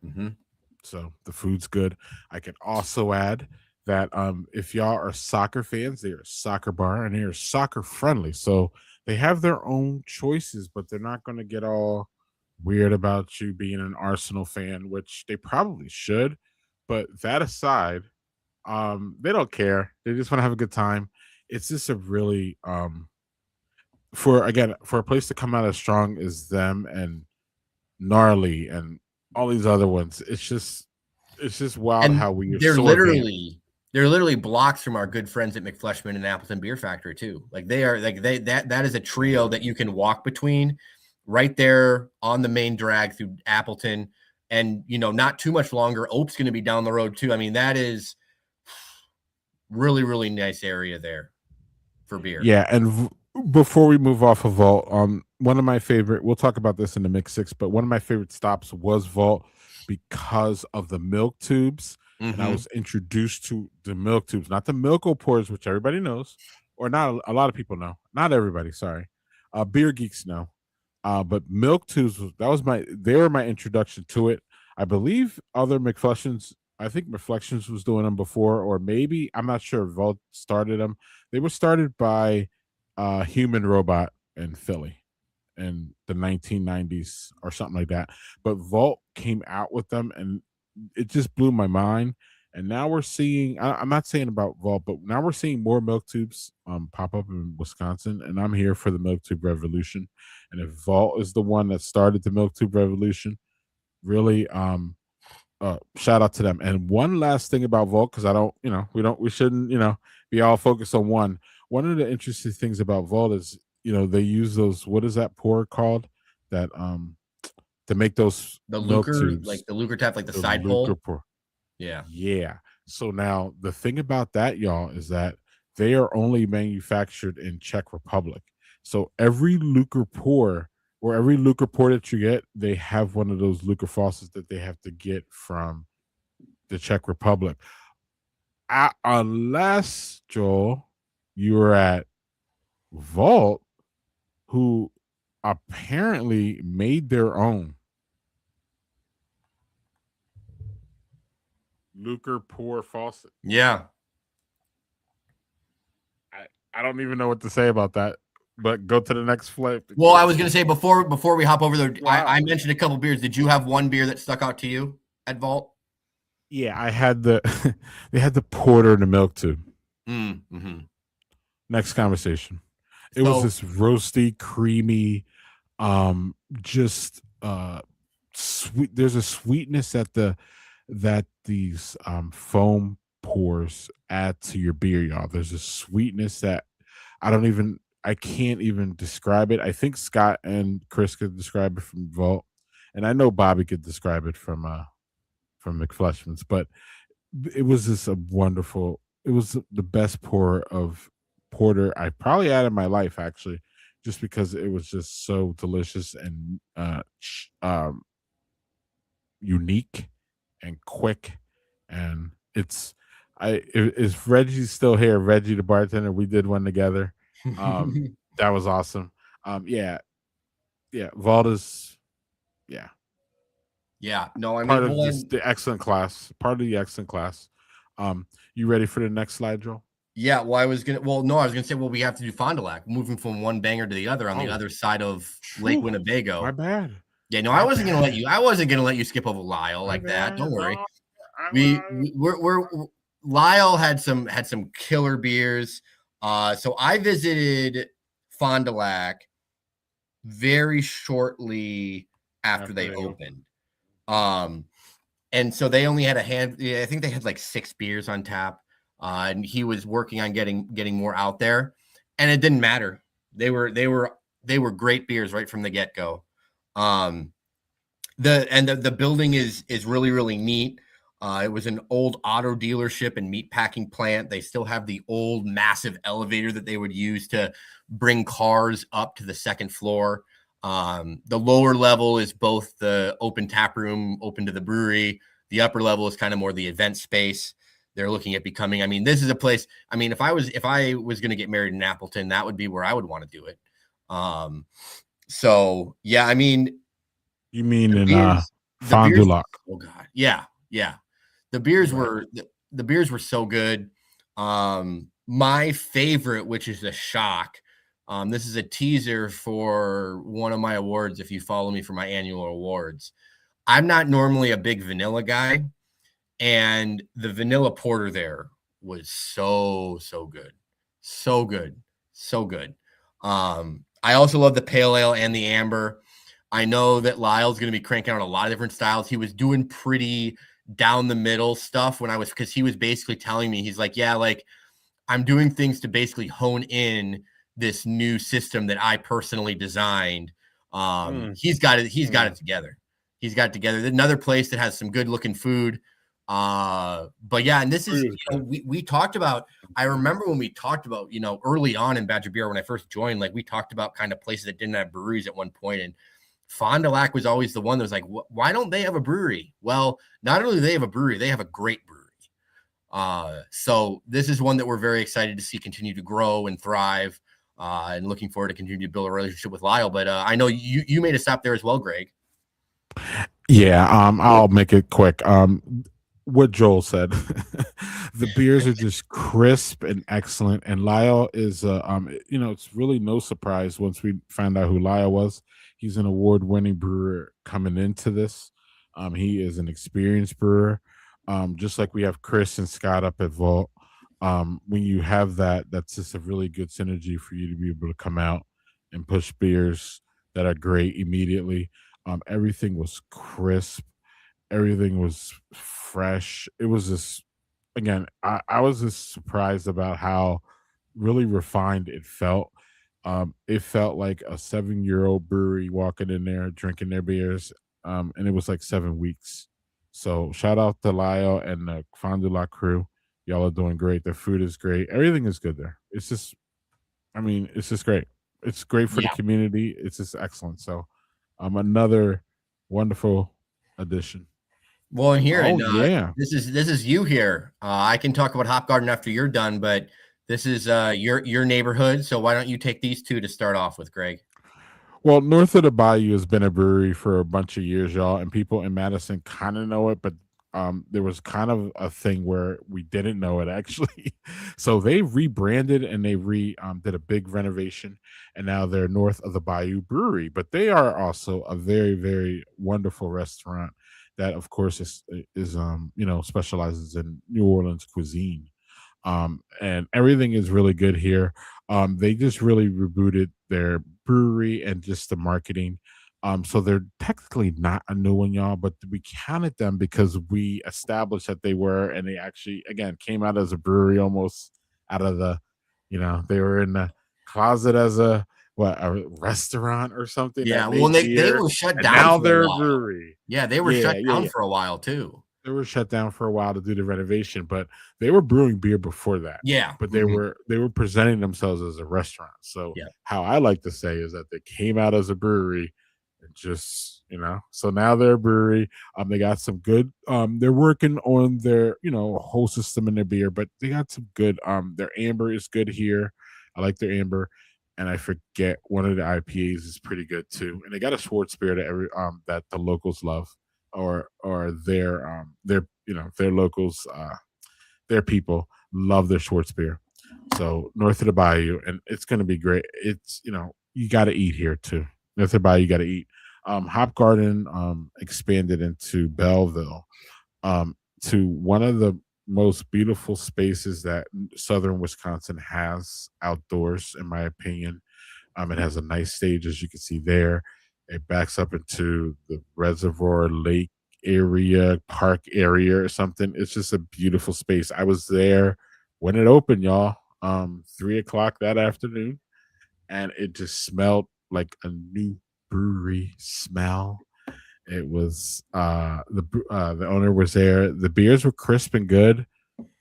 Mm-hmm. So the food's good. I can also add that if y'all are soccer fans, they're a soccer bar and they're soccer friendly. So they have their own choices, but they're not going to get all weird about you being an Arsenal fan, which they probably should. But that aside, they don't care. They just want to have a good time. It's just a really for a place to come out as strong as them and gnarly and all these other ones. It's just wild And how we are they're so advanced. literally they're literally blocks from our good friends at McFleshman and Appleton Beer Factory too. Like they are like they that is a trio that you can walk between right there on the main drag through Appleton. And not too much longer. Ope's going to be down the road too. I mean, that is really, really nice area there for beer. Yeah, and before we move off of Vault, one of my favorite. We'll talk about this in the mix six, but one of my favorite stops was Vault because of the milk tubes, and I Mm-hmm. was introduced to the milk tubes, not the Milko pours, which everybody knows, or not a lot of people know. Not everybody, sorry. Beer geeks know. But milk tubes that was they were my introduction to it. I believe other McFleshens. I think McFleshens was doing them before, or maybe I'm not sure. Vault started them. They were started by Human Robot in Philly in the 1990s or something like that. But Vault came out with them, and it just blew my mind. And now we're seeing. I'm not saying about Vault, but now we're seeing more milk tubes pop up in Wisconsin, and I'm here for the milk tube revolution. And if Vault is the one that started the milk tube revolution, really, shout out to them. And one last thing about Vault, because I don't, we shouldn't, be all focused on one. One of the interesting things about Vault is, they use those. What is that pour called? That to make those The milk lucre, like tubes, the lucre tap, like the the side Lucre pull. pour. Yeah. Yeah. So now the thing about that, y'all, is that they are only manufactured in Czech Republic. So every Lucre pour or every Lucre pour that you get, they have one of those Lucre faucets that they have to get from the Czech Republic. Unless, Joel, you were at Vault, who apparently made their own. Lucre pour faucet. Yeah. I don't even know what to say about that. But go to the next flip. Well, I was gonna say before we hop over there, I Wow. mentioned a couple beers. Did you have one beer that stuck out to you at Vault? Yeah, I had the they had the porter and the milk too. Mm-hmm. Next conversation. It was So this roasty, creamy, just sweet. There's a sweetness that these foam pours add to your beer, y'all. There's a sweetness that I can't even describe it. I think Scott and Chris could describe it from Vault, and I know Bobby could describe it from McFleshman's, but it was just a wonderful. It was the best pour of porter I probably had in my life, actually, just because it was just so delicious and unique and quick, and it's is Reggie still here? Reggie, the bartender, we did one together. Um, that was awesome. Yeah, yeah, Valda's, yeah, yeah, no, I part mean, of well, this the excellent class, part of the excellent class. You ready for the next slide, Joel? yeah, well, no, I was gonna say, well, we have to do Fond du Lac, moving from one banger to the other on the Oh, other side of Lake phew, my Winnebago. bad. Yeah, no, My bad. I wasn't gonna let you skip over Lyle My like that. Don't bad. worry. No, We we're Lyle had some killer beers. So I visited Fond du Lac very shortly after after they they open. opened. Um, and so they only had a hand. Yeah, I think they had like 6 beers on tap, and he was working on getting more out there, and it didn't matter. They were great beers right from the get go. Um, the building is really really neat. It was an old auto dealership and meat packing plant. They still have the old massive elevator that they would use to bring cars up to the second floor. The lower level is both the open tap room, open to the brewery. The upper level is kind of more the event space. They're looking at becoming. I mean, this is a place. I mean, if I was going to get married in Appleton, that would be where I would want to do it. So yeah, I mean, You mean the in beers, the Fond du beers. Lac? Oh God, yeah, yeah. The beers Right. were the beers were so good. My favorite, which is a shock. This is a teaser for one of my awards. If you follow me for my annual awards, I'm not normally a big vanilla guy, and the vanilla porter there was so good, so good, so good. I also love the pale ale and the amber. I know that Lyle's going to be cranking out a lot of different styles. He was doing pretty down the middle stuff because he was basically telling me, he's like, yeah, like I'm doing things to basically hone in this new system that I personally designed. He's got it. He's got it together. He's got it together. There's another place that has some good looking food. But yeah, and this is, we talked about, I remember when we talked about, early on in Badger Beer, when I first joined, like we talked about kind of places that didn't have breweries at one point, and Fond du Lac was always the one that was like, why don't they have a brewery? Well, not only do they have a brewery, they have a great brewery. So this is one that we're very excited to see continue to grow and thrive, and looking forward to continue to build a relationship with Lyle. But I know you made a stop there as well, Greg. Yeah, I'll make it quick. What Joel said, the beers are just crisp and excellent, and Lyle is, it's really no surprise once we found out who Lyle was. He's an award-winning brewer coming into this. He is an experienced brewer, just like we have Chris and Scott up at Vault. When you have that, that's just a really good synergy for you to be able to come out and push beers that are great immediately. Everything was crisp. Everything was fresh. It was just, again, I was just surprised about how really refined it felt. It felt like a 7-year-old brewery walking in there drinking their beers, and it was like 7 weeks. So shout out to Lyle and the Fond du Lac crew. Y'all are doing great. The food is great. Everything is good there. It's just, I mean, it's just great. It's great for the Yeah. community. It's just excellent. So, another wonderful addition. Well, and here, Oh and yeah. this is you here. I can talk about Hop Garden after you're done, but this is your neighborhood. So why don't you take these two to start off with, Greg? Well, north of the bayou has been a brewery for a bunch of years, y'all, and people in Madison kind of know it, but there was kind of a thing where we didn't know it actually. So they rebranded and they did a big renovation, and now they're north of the Bayou Brewery. But they are also a very, very wonderful restaurant that, of course, is specializes in New Orleans cuisine. And everything is really good here. They just really rebooted their brewery and just the marketing. So they're technically not a new one, y'all, but we counted them because we established that they were, and they actually, again, came out as a brewery almost out of they were in the closet as a restaurant or something that Yeah, well, made they beer, were shut and down now for a they're a while. brewery. Yeah, they were Yeah, shut yeah, down yeah. for a while too. They were shut down for a while to do the renovation, but they were brewing beer before that. Yeah, But they mhm, were presenting themselves as a restaurant. So yeah, how I like to say is that they came out as a brewery and just, so now they're a brewery. They got some good they're working on their, whole system in their beer, but they got some good their amber is good here. I like their amber. And I forget one of the IPAs is pretty good too. And they got a Schwartz beer that the locals love or their locals their people love their Schwartz beer. So north of the bayou, and it's going to be great. It's you got to eat here too. North of the bayou, you got to eat. Hop Garden expanded into Belleville, to one of the most beautiful spaces that southern Wisconsin has outdoors, in my opinion. It has a nice stage, as you can see there. It backs up into the reservoir lake area, park area, or something. It's just a beautiful space. I was there when it opened, y'all. 3 o'clock that afternoon, and it just smelled like a new brewery smell. It was the owner was there. The beers were crisp and good.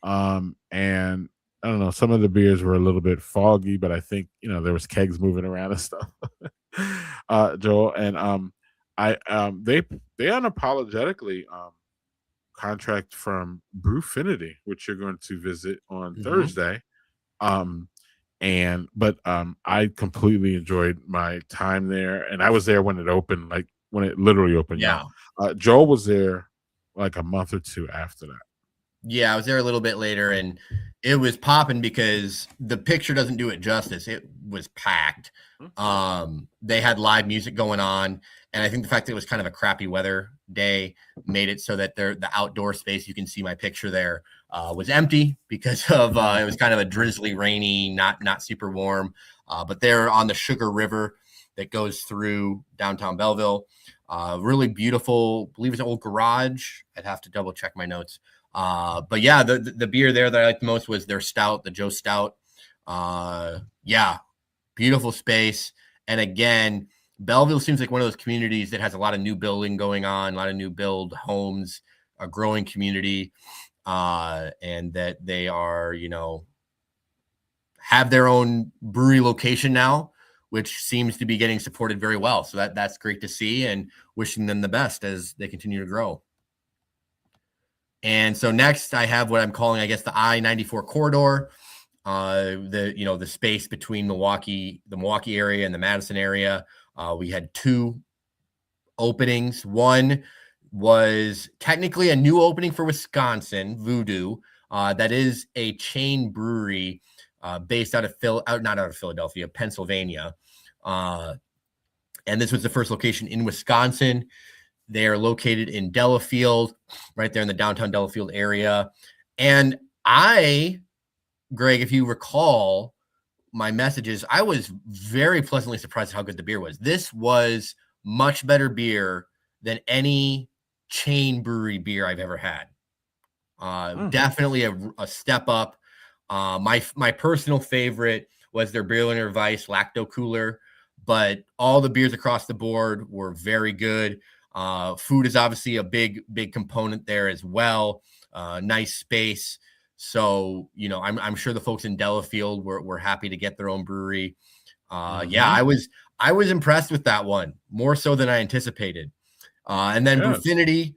And I don't know, some of the beers were a little bit foggy, but I think there was kegs moving around and stuff. Joel, and they unapologetically contract from Brewfinity, which you're going to visit on mhm, Thursday. Um, but I completely enjoyed my time there, and I was there when it opened, like when it literally opened, y'all. yeah. Joel was there like a month or two after that. Yeah, I was there a little bit later and it was popping because the picture doesn't do it justice. It was packed. Okay. They had live music going on, and I think the fact that it was kind of a crappy weather day made it so that the outdoor space, you can see my picture there, was empty because of it was kind of a drizzly, rainy, not super warm. But they're on the Sugar River that goes through downtown Belleville. Really beautiful, I believe it's an old garage. I'd have to double check my notes. But yeah, the beer there that I liked the most was their stout, the Joe Stout. Yeah, beautiful space. And again, Belleville seems like one of those communities that has a lot of new building going on, a lot of new build homes, a growing community, and that they are, have their own brewery location now, which seems to be getting supported very well. So that's great to see, and wishing them the best as they continue to grow. And so next, I have what I'm calling, I guess, the I-94 corridor, the space between the Milwaukee area and the Madison area. We had two openings. One was technically a new opening for Wisconsin, Voodoo. That is a chain brewery based out of not out of Philadelphia, Pennsylvania. And this was the first location in Wisconsin. They are located in Delafield, right there in the downtown Delafield area. And Greg, if you recall my messages, I was very pleasantly surprised at how good the beer was. This was much better beer than any chain brewery beer I've ever had. Mm, Definitely a step up. My personal favorite was their Berliner Weiss Lacto Cooler, but all the beers across the board were very good. Food is obviously a big component there as well. Nice space. So, I'm sure the folks in Delafield were happy to get their own brewery. Yeah, mhm. I was impressed with that one, more so than I anticipated. And then Yes. Brewfinity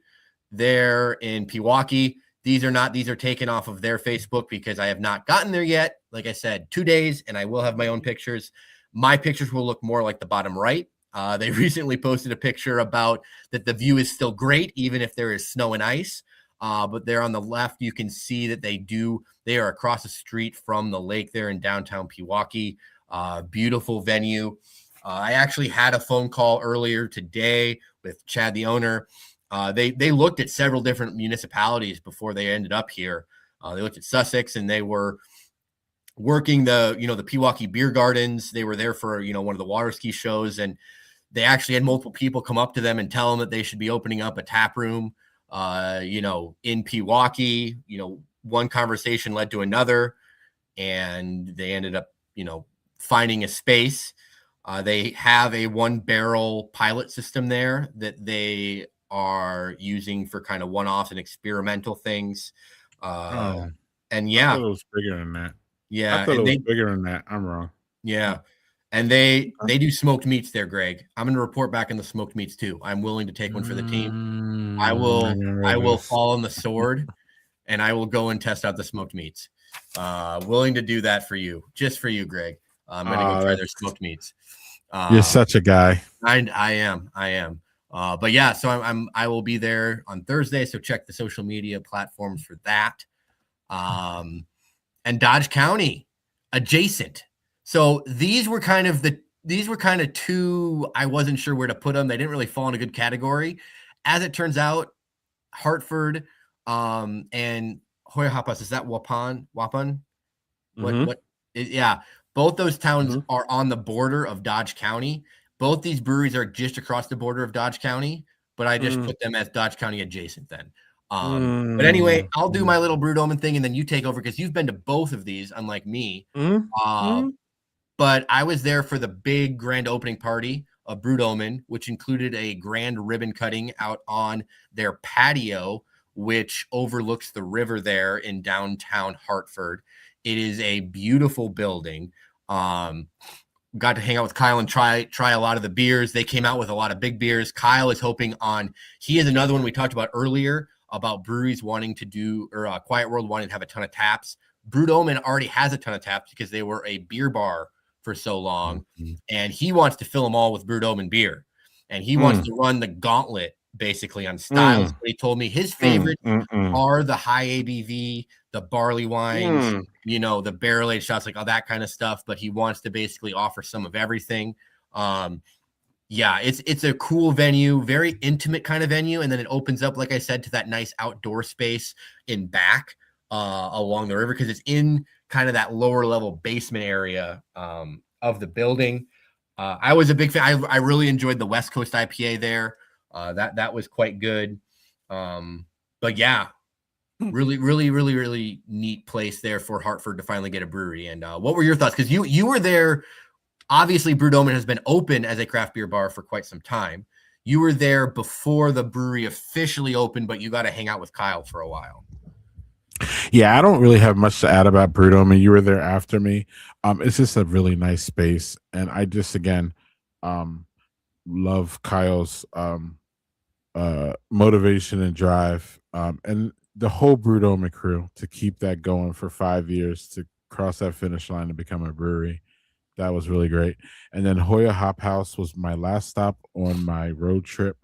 there in Pewaukee. These are taken off of their Facebook because I have not gotten there yet. Like I said, 2 days, and I will have my own pictures. My pictures will look more like the bottom right. They recently posted a picture about that the view is still great, even if there is snow and ice. But there on the left, you can see that they are across the street from the lake there in downtown Pewaukee. Beautiful venue. I actually had a phone call earlier today with Chad, the owner. They looked at several different municipalities before they ended up here. They looked at Sussex, and they were working the Pewaukee beer gardens. They were there for one of the water ski shows, and they actually had multiple people come up to them and tell them that they should be opening up a tap room in Pewaukee. One conversation led to another, and they ended up finding a space. They have a 1-barrel pilot system there that they are using for kind of one-offs and experimental things. Oh, And I thought yeah, it was bigger than that. I yeah, thought it and was they bigger than that. I'm wrong. yeah, and they Okay. do smoked meats there, Greg. I'm going to report back on the smoked meats too. I'm willing to take one for the team. I I will remember I will this. fall on the sword, and I will go and test out the smoked meats. Willing to do that for you, just for you, Greg. I'm going to go try their That's smoked meats. You're Um, such a guy. I am. But yeah, so I will be there on Thursday. So check the social media platforms for that. And Dodge County adjacent. So these were kind of two. I wasn't sure where to put them. They didn't really fall in a good category. As it turns out, Hartford and Hoyahapas, is that Wapan? Mhm, Yeah, both those towns mhm, are on the border of Dodge County. Both these breweries are just across the border of Dodge County, but I just mm, put them as Dodge County adjacent then. But anyway, mm, I'll do mm, my little brew omen thing, and then you take over because you've been to both of these, unlike me. mm, Uh, mm, but I was there for the big grand opening party of Brewed Omen, which included a grand ribbon cutting out on their patio, which overlooks the river there in downtown Hartford. It is a beautiful building. Um, got to hang out with Kyle and try a lot of the beers. They came out with a lot of big beers. Kyle is hoping on. He is another one we talked about earlier about breweries wanting to do, or Quiet World wanting to have a ton of taps. Brewed Omen already has a ton of taps because they were a beer bar for so long, mhm, and he wants to fill them all with Brewed Omen beer, and he wants mm, to run the gauntlet basically on styles. mm, But he told me his mm, favorites mm, mm, are the high ABV, the barley wines, mm. the barrel aged shots, like all that kind of stuff. But he wants to basically offer some of everything. Um, yeah, it's a cool venue, very intimate kind of venue, and then it opens up, like I said, to that nice outdoor space in back along the river because it's in kind of that lower level basement area of the building. I was a big fan. I really enjoyed the West Coast IPA there. That was quite good. But yeah, really, really, really, really neat place there for Hartford to finally get a brewery. And what were your thoughts? Because you were there. Obviously, Brewed Omen has been open as a craft beer bar for quite some time. You were there before the brewery officially opened, but you got to hang out with Kyle for a while. Yeah, I don't really have much to add about Bruto. I mean, you were there after me. It's just a really nice space, and I just again um love Kyle's motivation and drive, and the whole Bruto crew to keep that going for 5 years to cross that finish line and become a brewery. That was really great. And then Hoya Hop House was my last stop on my road trip,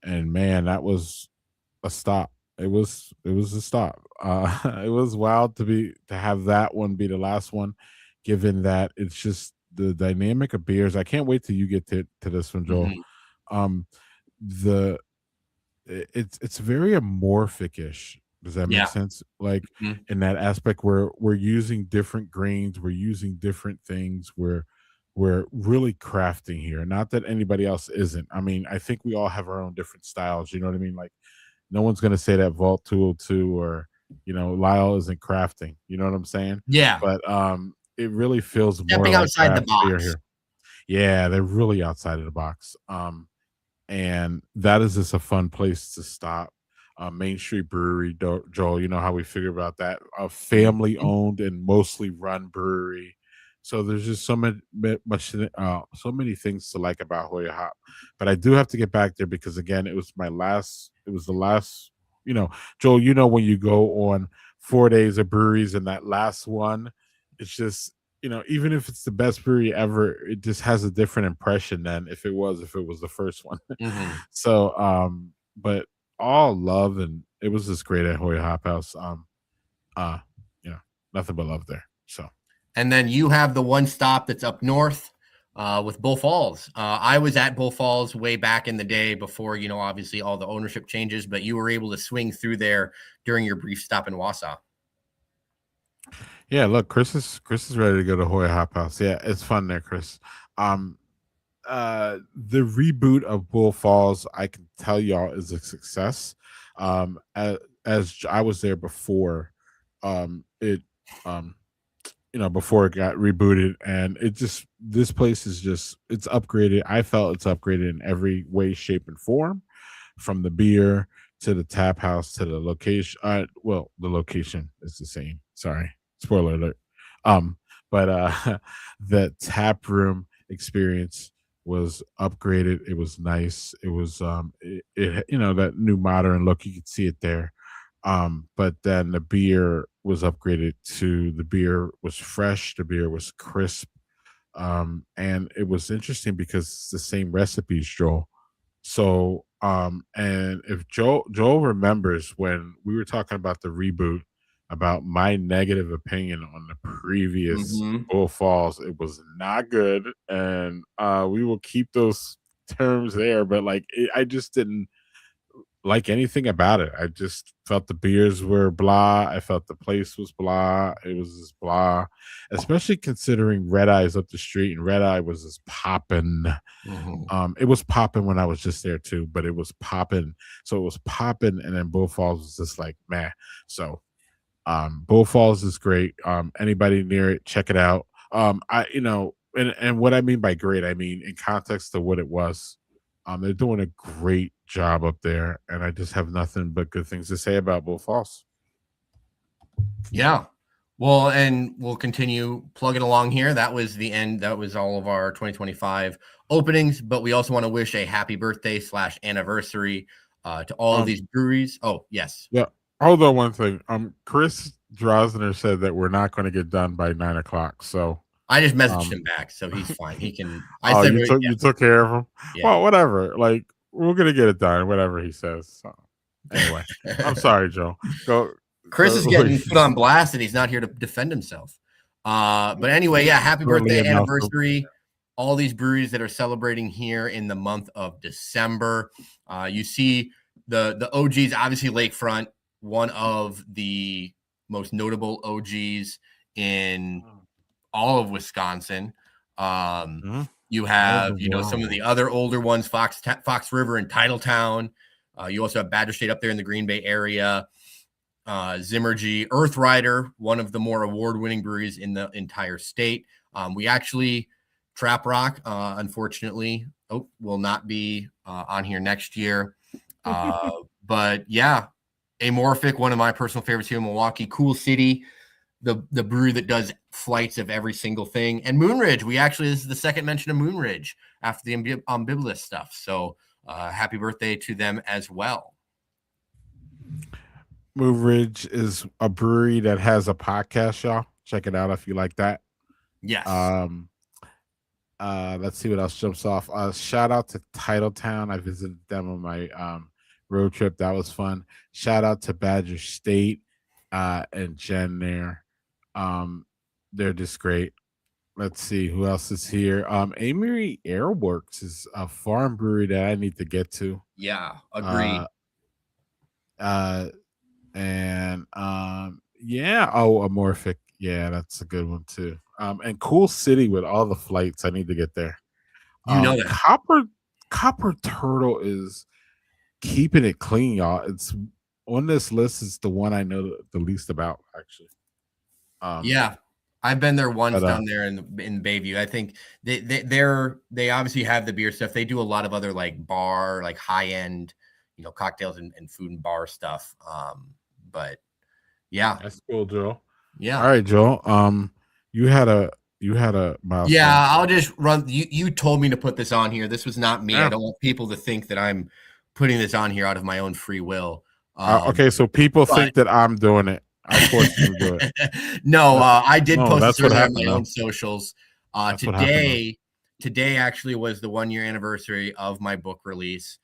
and man, that was a stop. It was a stop. It was wild to have that one be the last one, given that it's just the dynamic of beers. I can't wait till you get to this one, Joel. Mm-hmm. Um, the it's very amorphic-ish. Does that make Yeah. sense? Like Mm-hmm. in that aspect where we're using different grains, we're using different things, we're really crafting here. Not that anybody else isn't. I mean, I think we all have our own different styles. You know what I mean? Like no one's gonna say that Vault 202 or Lyle isn't crafting. You know what I'm saying? Yeah. But it really feels more Stepping like outside the craft beer box. here. Yeah, they're really outside of the box. And that is just a fun place to stop. Main Street Brewery, Joel. You know how we figure about that. A family Mm-hmm. owned and mostly run brewery. So there's just so many things to like about Hoya Hop. But I do have to get back there because again, it was my last. It was the last. You know, Joel. You know when you go on 4 days of breweries and that last one, it's just even if it's the best brewery ever, it just has a different impression than if it was the first one. Mm-hmm. So, but all love it was just great at Hoya Hop House. Uh, you know, nothing but love there. So And then you have the one stop that's up north with Bull Falls. I was at Bull Falls way back in the day before, obviously all the ownership changes, but you were able to swing through there during your brief stop in Wausau. yeah, look, Chris is ready to go to Hoya Hop House. Yeah, it's fun there, Chris. Um, the reboot of Bull Falls, I can tell y'all, is a success. As I was there before, it um before it got rebooted, and it just this place is just it's upgraded. I felt it's upgraded in every way, shape, and form, from the beer to the tap house to the location. Well, the location is the same. Sorry, spoiler alert. Um, but the tap room experience was upgraded. It was nice. It was that new modern look. You could see it there. But then the beer was upgraded to the beer was fresh, the beer was crisp. And it was interesting because it's the same recipes, Joel. So, and if Joel remembers when we were talking about the reboot, about my negative opinion on the previous Mm-hmm. Bull Falls, it was not good, and we will keep those terms there. But like, I just didn't like anything about it. I just felt the beers were blah. I felt the place was blah. It was just blah, especially considering Red Eye's up the street, and Red Eye was just popping. Mm-hmm. It was popping when I was just there too, but it was popping. So it was popping, and then Bull Falls was just like meh. So Bull Falls is great. Anybody near it, check it out. And what I mean by great, I mean in context of what it was. They're doing a great job up there, and I just have nothing but good things to say about Bull Falls. Yeah. Well, and we'll continue plugging along here. That was the end. That was all of our 2025 openings, but we also want to wish a happy birthday / anniversary to all of Um, these breweries. Oh, yes. yeah. Hold on one thing. Chris Drosner said that we're not going to get done by 9 o'clock. So, I just messaged um, him back, so he's fine. He can. I oh, said, you took care of him. yeah. Well, whatever. Like we're gonna get it done. Whatever he says. So, anyway, I'm sorry, Joe. Go. Chris is getting put on blast, and he's not here to defend himself. But anyway, yeah, happy Currently birthday, a mouthful. anniversary. All these breweries that are celebrating here in the month of December. You see the OGs, obviously Lakefront, one of the most notable OGs in all of Wisconsin. Mhm. You All the have, some of world. the other older ones, Fox River and Titletown. You also have Badger State up there in the Green Bay area. Zimmergy, Earth Rider, one of the more award-winning breweries in the entire state. We actually, Trap Rock, unfortunately, will not be on here next year. But yeah, Amorphic, one of my personal favorites here in Milwaukee. Cool City, the brewery that does flights of every single thing. And Moonridge, this is the second mention of Moonridge after the Ambivalent stuff. So happy birthday to them as well. Move Ridge is a brewery that has a podcast, y'all. Check it out if you like that. Yes. Um, let's see what else jumps off. Shout out to Titletown. I visited them on my road trip. That was fun. Shout out to Badger State and Jen there. Um, they're just great. Let's see who else is here. Amory Airworks is a farm brewery that I need to get to. Yeah, agreed. Uh, uh, and yeah, oh, Amorphic. Yeah, that's a good one too. And Cool City with all the flights. I need to get there. You know that. Copper Turtle is keeping it clean, y'all. It's on this list. Is the one I know the least about, actually. Yeah. I've been there once But down there in Bayview. I think they obviously have the beer stuff. They do a lot of other like bar, like high end, cocktails and food and bar stuff. But yeah, that's cool, Joel. All yeah. right, Joel. You had a milestone. Yeah, I'll just run. You told me to put this on here. This was not me. I Yeah. don't want people to think that I'm putting this on here out of my own free will. Okay, so people but think that I'm doing it. I forced them to do it. No, I did No, post this that's what earlier on happened, my own though. socials. That's what happened, though. Today actually was the 1 year anniversary of my book release,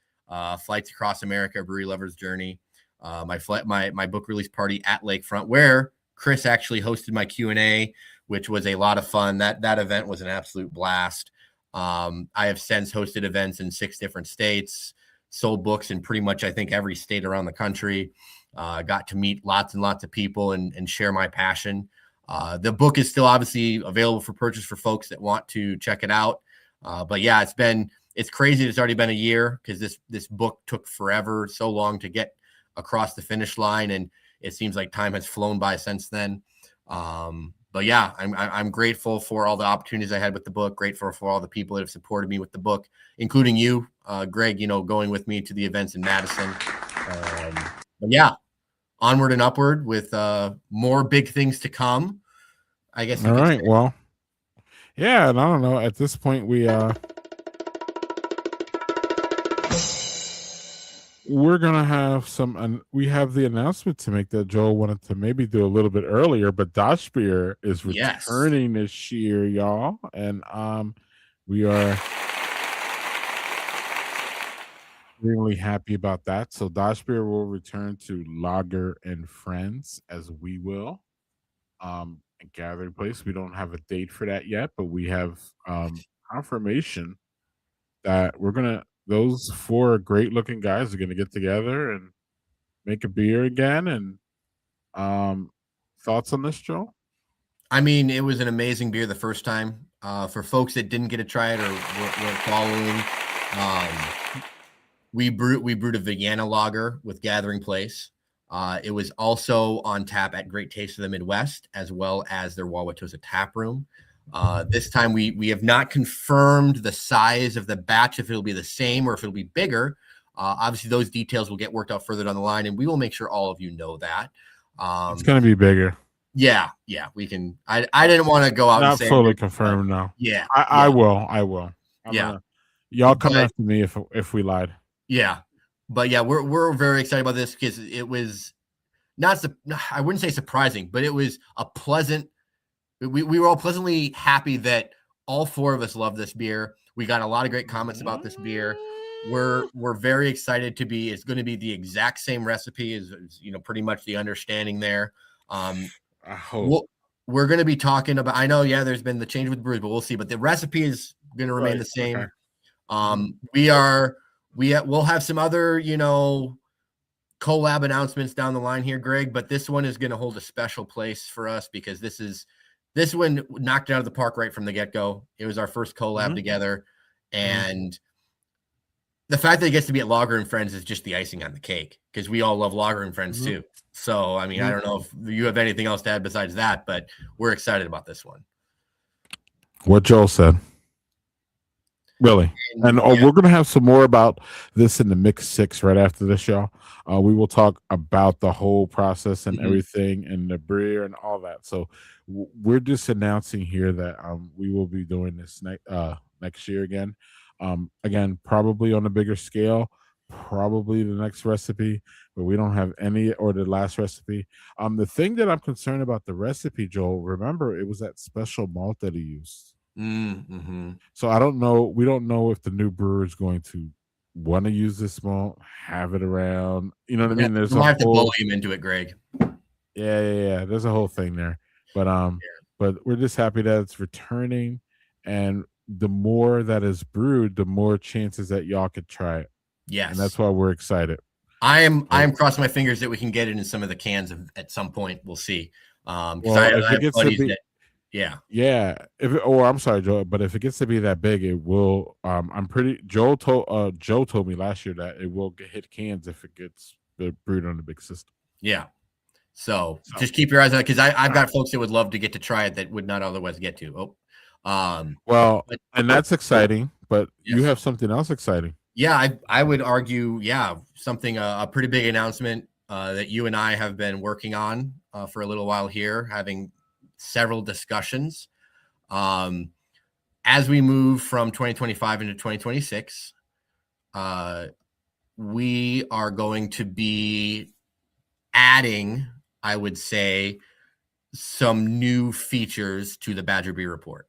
Flights Across America: Brewery Lover's Journey. my book release party at Lakefront, where Chris actually hosted my Q&A, which was a lot of fun. That event was an absolute blast. I have since hosted events in 6 different states, sold books in pretty much, I think, every state around the country. Got to meet lots and lots of people and share my passion. The book is still obviously available for purchase for folks that want to check it out. But yeah, it's crazy. It's already been a year because this book took forever, so long to get across the finish line, and it seems like time has flown by since then. But yeah, I'm grateful for all the opportunities I had with the book. Grateful for all the people that have supported me with the book, including you, Greg. Going with me to the events in Madison. But yeah, onward and upward with more big things to come, I guess you All could say. right. Well, yeah, and I don't know. At this point, we're gonna have we have the announcement to make that Joel wanted to maybe do a little bit earlier, but Dutch Beer is Yes. returning this year, y'all, and we are extremely happy about that. So Dutch Beer will return to Lager and Friends, as we will. A gathering place. We don't have a date for that yet, but we have confirmation that those 4 great looking guys are gonna get together and make a beer again. And thoughts on this, Joe? I mean, it was an amazing beer the first time. For folks that didn't get to try it or weren't following, we brewed a Vienna lager with Gathering Place. It was also on tap at Great Taste of the Midwest, as well as their Wauwatosa tap room. This time we have not confirmed the size of the batch, if it'll be the same or if it'll be bigger. Obviously, those details will get worked out further down the line, and we will make sure all of you know that. It's gonna be bigger. Yeah, we can. I didn't want to go out and Not say fully it, but confirmed, no. yeah, I will. I will. I'm yeah, gonna y'all come but after me if we lied. yeah, but yeah, we're very excited about this because it was not. I wouldn't say surprising, but it was a pleasant. We were all pleasantly happy that all 4 of us love this beer. We got a lot of great comments about this beer. We're very excited to be. It's going to be the exact same recipe as pretty much the understanding there. I hope. We're going to be talking about. I know, yeah, there's been the change with brews, but we'll see. But the recipe is going to remain Right. the same. Okay. We'll have some other collab announcements down the line here, Greg. But this one is going to hold a special place for us because this one knocked it out of the park right from the get go. It was our first collab together, and the fact that it gets to be at Lager and Friends is just the icing on the cake because we all love Lager and Friends too. So, I mean, I don't know if you have anything else to add besides that, but we're excited about this one. What Joel said. Really. And we're going to have some more about this in the Mix 6 right after this, y'all. We will talk about the whole process and everything and the beer and all that. So we're just announcing here that we will be doing this next year again. Again, probably on a bigger scale, probably the next recipe, but we don't have any, or the last recipe. The thing that I'm concerned about the recipe, Joel, remember, it was that special malt that he used. So I don't know. We don't know if the new brewer is going to want to use this malt, have it around. You know what I mean? There's You a might have to whole bully him into it, Greg. yeah. There's a whole thing there, but we're just happy that it's returning, and the more that is brewed, the more chances that y'all could try it. Yes, and that's why we're excited. I am crossing my fingers that we can get it in some of the cans at some point. We'll see. Well, if it gets to be, yeah. I'm sorry, Joe, but if it gets to be that big, it will. Joe told me last year that it will hit cans if it gets brewed on the big system. Yeah. So just keep your eyes on it because I've got folks that would love to get to try it that would not otherwise get to. And that's exciting. But you have something else exciting. Yeah, I would argue, something a pretty big announcement that you and I have been working on for a little while here, having several discussions. As we move from 2025 into 2026, we are going to be adding, I would say, some new features to the Badger Brewery Report.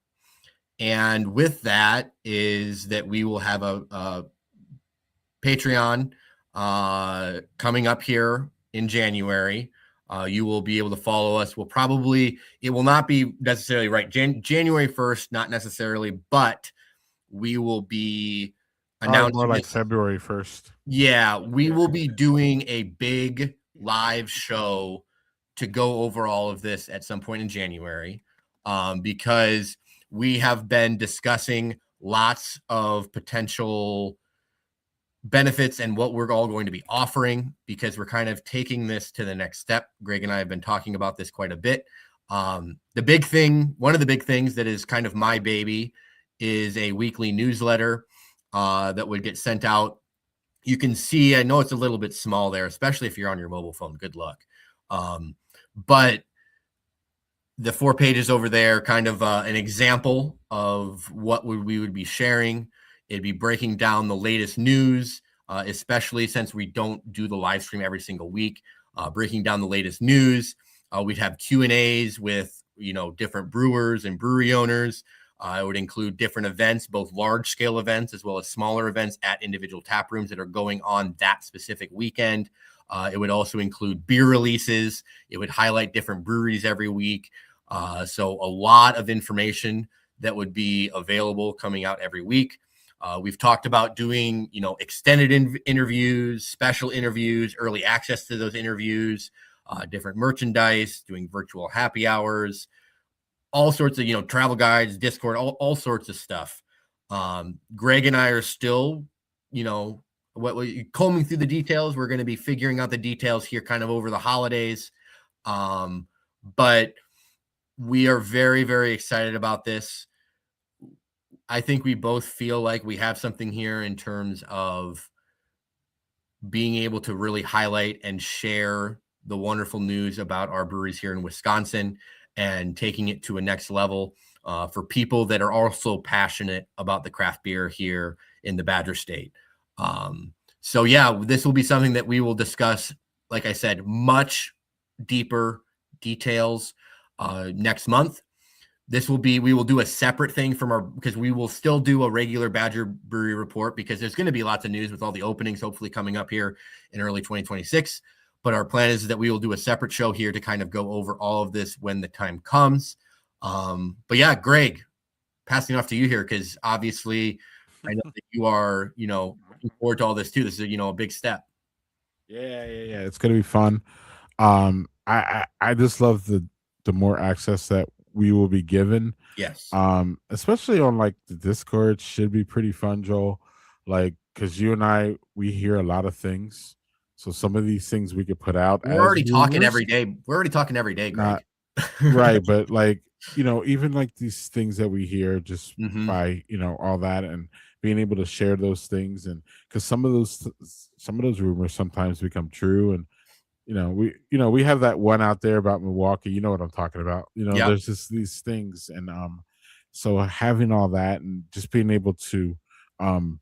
And with that is that we will have a Patreon coming up here in January. You will be able to follow us. It will not be necessarily right January 1st, not necessarily, but we will be Probably more announcing like this. February 1st. Yeah, we Yeah. will be doing a big live show to go over all of this at some point in January, because we have been discussing lots of potential benefits and what we're all going to be offering, because we're kind of taking this to the next step. Greg and I have been talking about this quite a bit. One of the big things that is kind of my baby, is a weekly newsletter that would get sent out. You can see, I know it's a little bit small there, especially if you're on your mobile phone. Good luck. But the 4 pages over there, kind of an example of what we would be sharing. It'd be breaking down the latest news, especially since we don't do the live stream every single week. Breaking down the latest news. We'd have Q&As with different brewers and brewery owners. It would include different events, both large scale events as well as smaller events at individual tap rooms that are going on that specific weekend. It would also include beer releases. It would highlight different breweries every week. So a lot of information that would be available coming out every week. We've talked about doing, extended interviews, special interviews, early access to those interviews, different merchandise, doing virtual happy hours, all sorts of, travel guides, Discord, all sorts of stuff. Greg and I are still, combing through the details. We're going to be figuring out the details here kind of over the holidays. But we are very, very excited about this. I think we both feel like we have something here in terms of being able to really highlight and share the wonderful news about our breweries here in Wisconsin, and taking it to a next level for people that are also passionate about the craft beer here in the Badger State. So yeah, this will be something that we will discuss, like I said, much deeper details next month. We will do a separate thing because we will still do a regular Badger Brewery Report, because there's going to be lots of news with all the openings hopefully coming up here in early 2026. But our plan is that we will do a separate show here to kind of go over all of this when the time comes. But yeah, Greg, passing off to you here, because obviously I know that you are, looking forward to all this too. This is, a big step. Yeah. It's gonna be fun. I just love the more access that we will be given. Yes. Especially on like the Discord should be pretty fun, Joel. Like, because you and I, we hear a lot of things. So some of these things we could put out We're as already talking rumors. every day. We're already talking every day, Greg. Not right, but like, even like these things that we hear just Mm-hmm. by, all that, and being able to share those things, and because some of those rumors sometimes become true. And we have that one out there about Milwaukee. You know what I'm talking about. Yep. There's just these things, and so having all that and just being able to, um,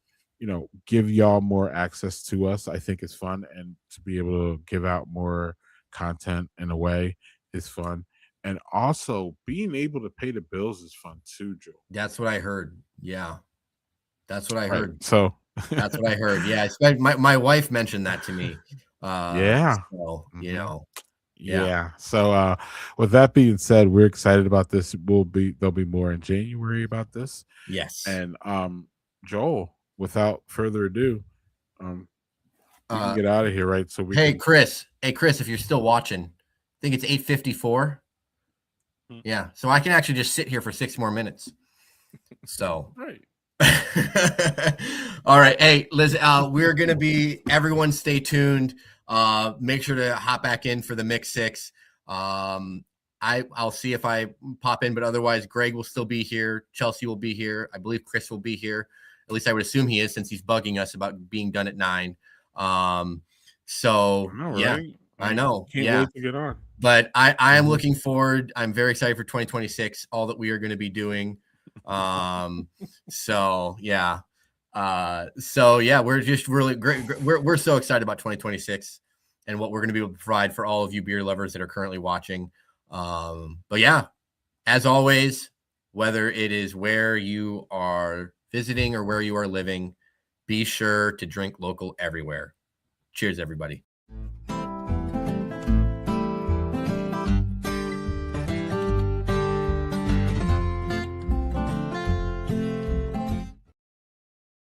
give y'all more access to us, I think is fun, and to be able to give out more content in a way is fun, and also being able to pay the bills is fun too, Joe. That's what I heard. Yeah. That's what I Right. heard. So, That's what I heard. Yeah. My wife mentioned that to me. yeah. So, Mhm. yeah. Yeah. So with that being said, we're excited about this. There'll be more in January about this. Yes. And Joel, without further ado, um we can Uh, get out of here, right? So we hey, can. Chris. Hey, Chris, if you're still watching, I think it's 8:54. Hmm. Yeah. So I can actually just sit here for 6 more minutes. So, Right. all right. Hey, Liz, we're going to everyone stay tuned. Make sure to hop back in for the Mix Six. I'll see if I pop in, but otherwise, Greg will still be here. Chelsea will be here. I believe Chris will be here. At least I would assume he is, since he's bugging us about being done at 9. I So know, yeah, right? I I know. can't Yeah. wait to get on. But I am Mhm. looking forward. I'm very excited for 2026, all that we are going to be doing. Um, so yeah. So yeah, we're just really great. We're so excited about 2026 and what we're going to be able to provide for all of you beer lovers that are currently watching. But yeah, as always, whether it is where you are visiting or where you are living, be sure to drink local everywhere. Cheers, everybody.